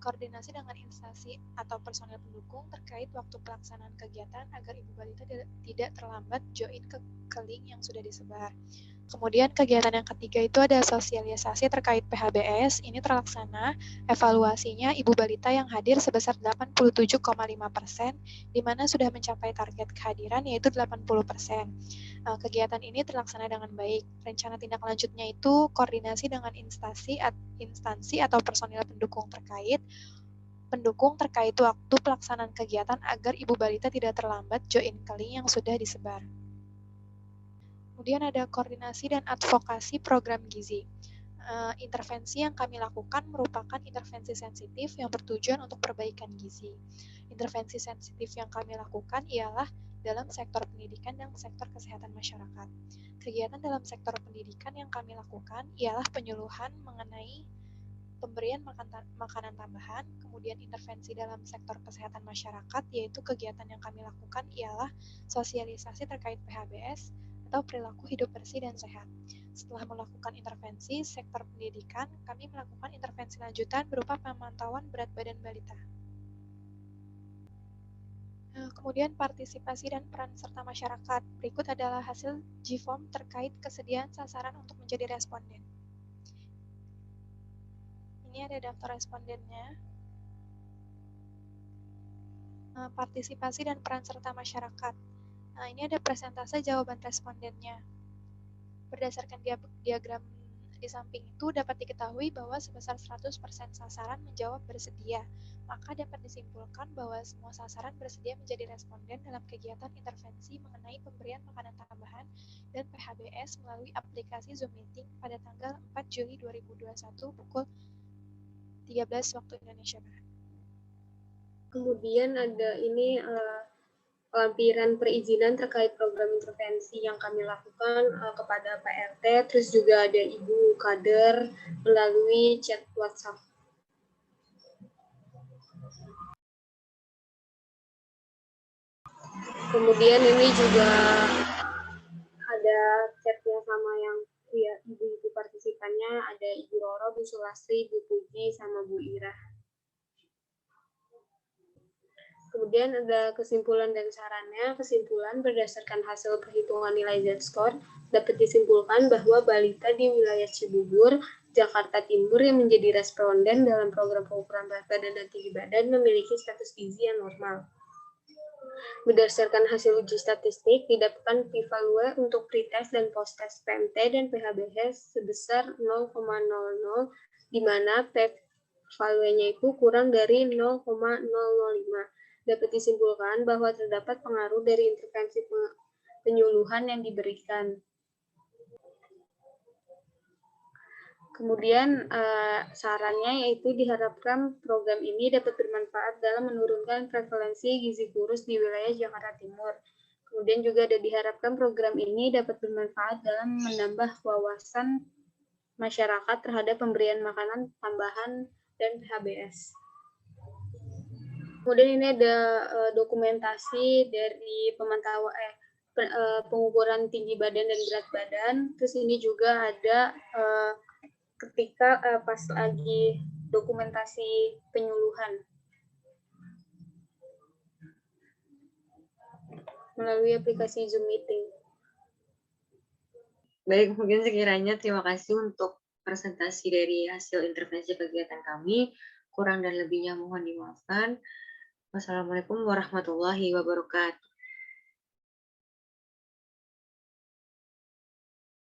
Koordinasi dengan instansi atau personil pendukung terkait waktu pelaksanaan kegiatan agar ibu balita tidak terlambat join ke link yang sudah disebar. Kemudian kegiatan yang ketiga itu ada sosialisasi terkait PHBS, ini terlaksana, evaluasinya ibu balita yang hadir sebesar 87,5%, di mana sudah mencapai target kehadiran yaitu 80%. Kegiatan ini terlaksana dengan baik. Rencana tindak lanjutnya itu koordinasi dengan instansi atau personil pendukung terkait waktu pelaksanaan kegiatan agar ibu balita tidak terlambat join ke link yang sudah disebar. Kemudian ada koordinasi dan advokasi program gizi. Intervensi yang kami lakukan merupakan intervensi sensitif yang bertujuan untuk perbaikan gizi. Intervensi sensitif yang kami lakukan ialah dalam sektor pendidikan dan sektor kesehatan masyarakat. Kegiatan dalam sektor pendidikan yang kami lakukan ialah penyuluhan mengenai pemberian makanan tambahan, kemudian intervensi dalam sektor kesehatan masyarakat, yaitu kegiatan yang kami lakukan ialah sosialisasi terkait PHBS, atau perilaku hidup bersih dan sehat. Setelah melakukan intervensi sektor pendidikan, kami melakukan intervensi lanjutan berupa pemantauan berat badan balita. Kemudian partisipasi dan peran serta masyarakat. Berikut adalah hasil GFOM terkait kesediaan sasaran untuk menjadi responden. Ini ada daftar respondennya. Partisipasi dan peran serta masyarakat. Ini ada persentase jawaban respondennya. Berdasarkan diagram di samping itu dapat diketahui bahwa sebesar 100% sasaran menjawab bersedia. Maka dapat disimpulkan bahwa semua sasaran bersedia menjadi responden dalam kegiatan intervensi mengenai pemberian makanan tambahan dan PHBS melalui aplikasi Zoom Meeting pada tanggal 4 Juli 2021 pukul 13 waktu Indonesia Barat. Kemudian ada ini lampiran perizinan terkait program intervensi yang kami lakukan kepada PRT, terus juga ada Ibu Kader melalui chat WhatsApp. Kemudian ini juga ada chatnya sama yang ibu-ibu partisipannya, ada Ibu Roro, Bu Sulastri, Bu Puji, sama Bu Ira. Kemudian ada kesimpulan dan sarannya. Kesimpulan berdasarkan hasil perhitungan nilai Z-score dapat disimpulkan bahwa balita di wilayah Cibubur, Jakarta Timur yang menjadi responden dalam program pengukuran berat badan dan tinggi badan memiliki status gizi yang normal. Berdasarkan hasil uji statistik, didapatkan p-value untuk pretest dan post-test PMT dan PHBS sebesar 0,00, di mana p-value-nya itu kurang dari 0,005. Dapat disimpulkan bahwa terdapat pengaruh dari intervensi penyuluhan yang diberikan. Kemudian sarannya yaitu diharapkan program ini dapat bermanfaat dalam menurunkan prevalensi gizi kurus di wilayah Jakarta Timur. Kemudian juga diharapkan program ini dapat bermanfaat dalam menambah wawasan masyarakat terhadap pemberian makanan tambahan dan PHBS. Kemudian ini ada dokumentasi dari pemantauan pengukuran tinggi badan dan berat badan. Terus ini juga ada ketika pas lagi dokumentasi penyuluhan melalui aplikasi Zoom Meeting. Baik, mungkin sekiranya terima kasih untuk presentasi dari hasil intervensi kegiatan kami. Kurang dan lebihnya mohon dimaafkan. Wassalamualaikum warahmatullahi wabarakatuh.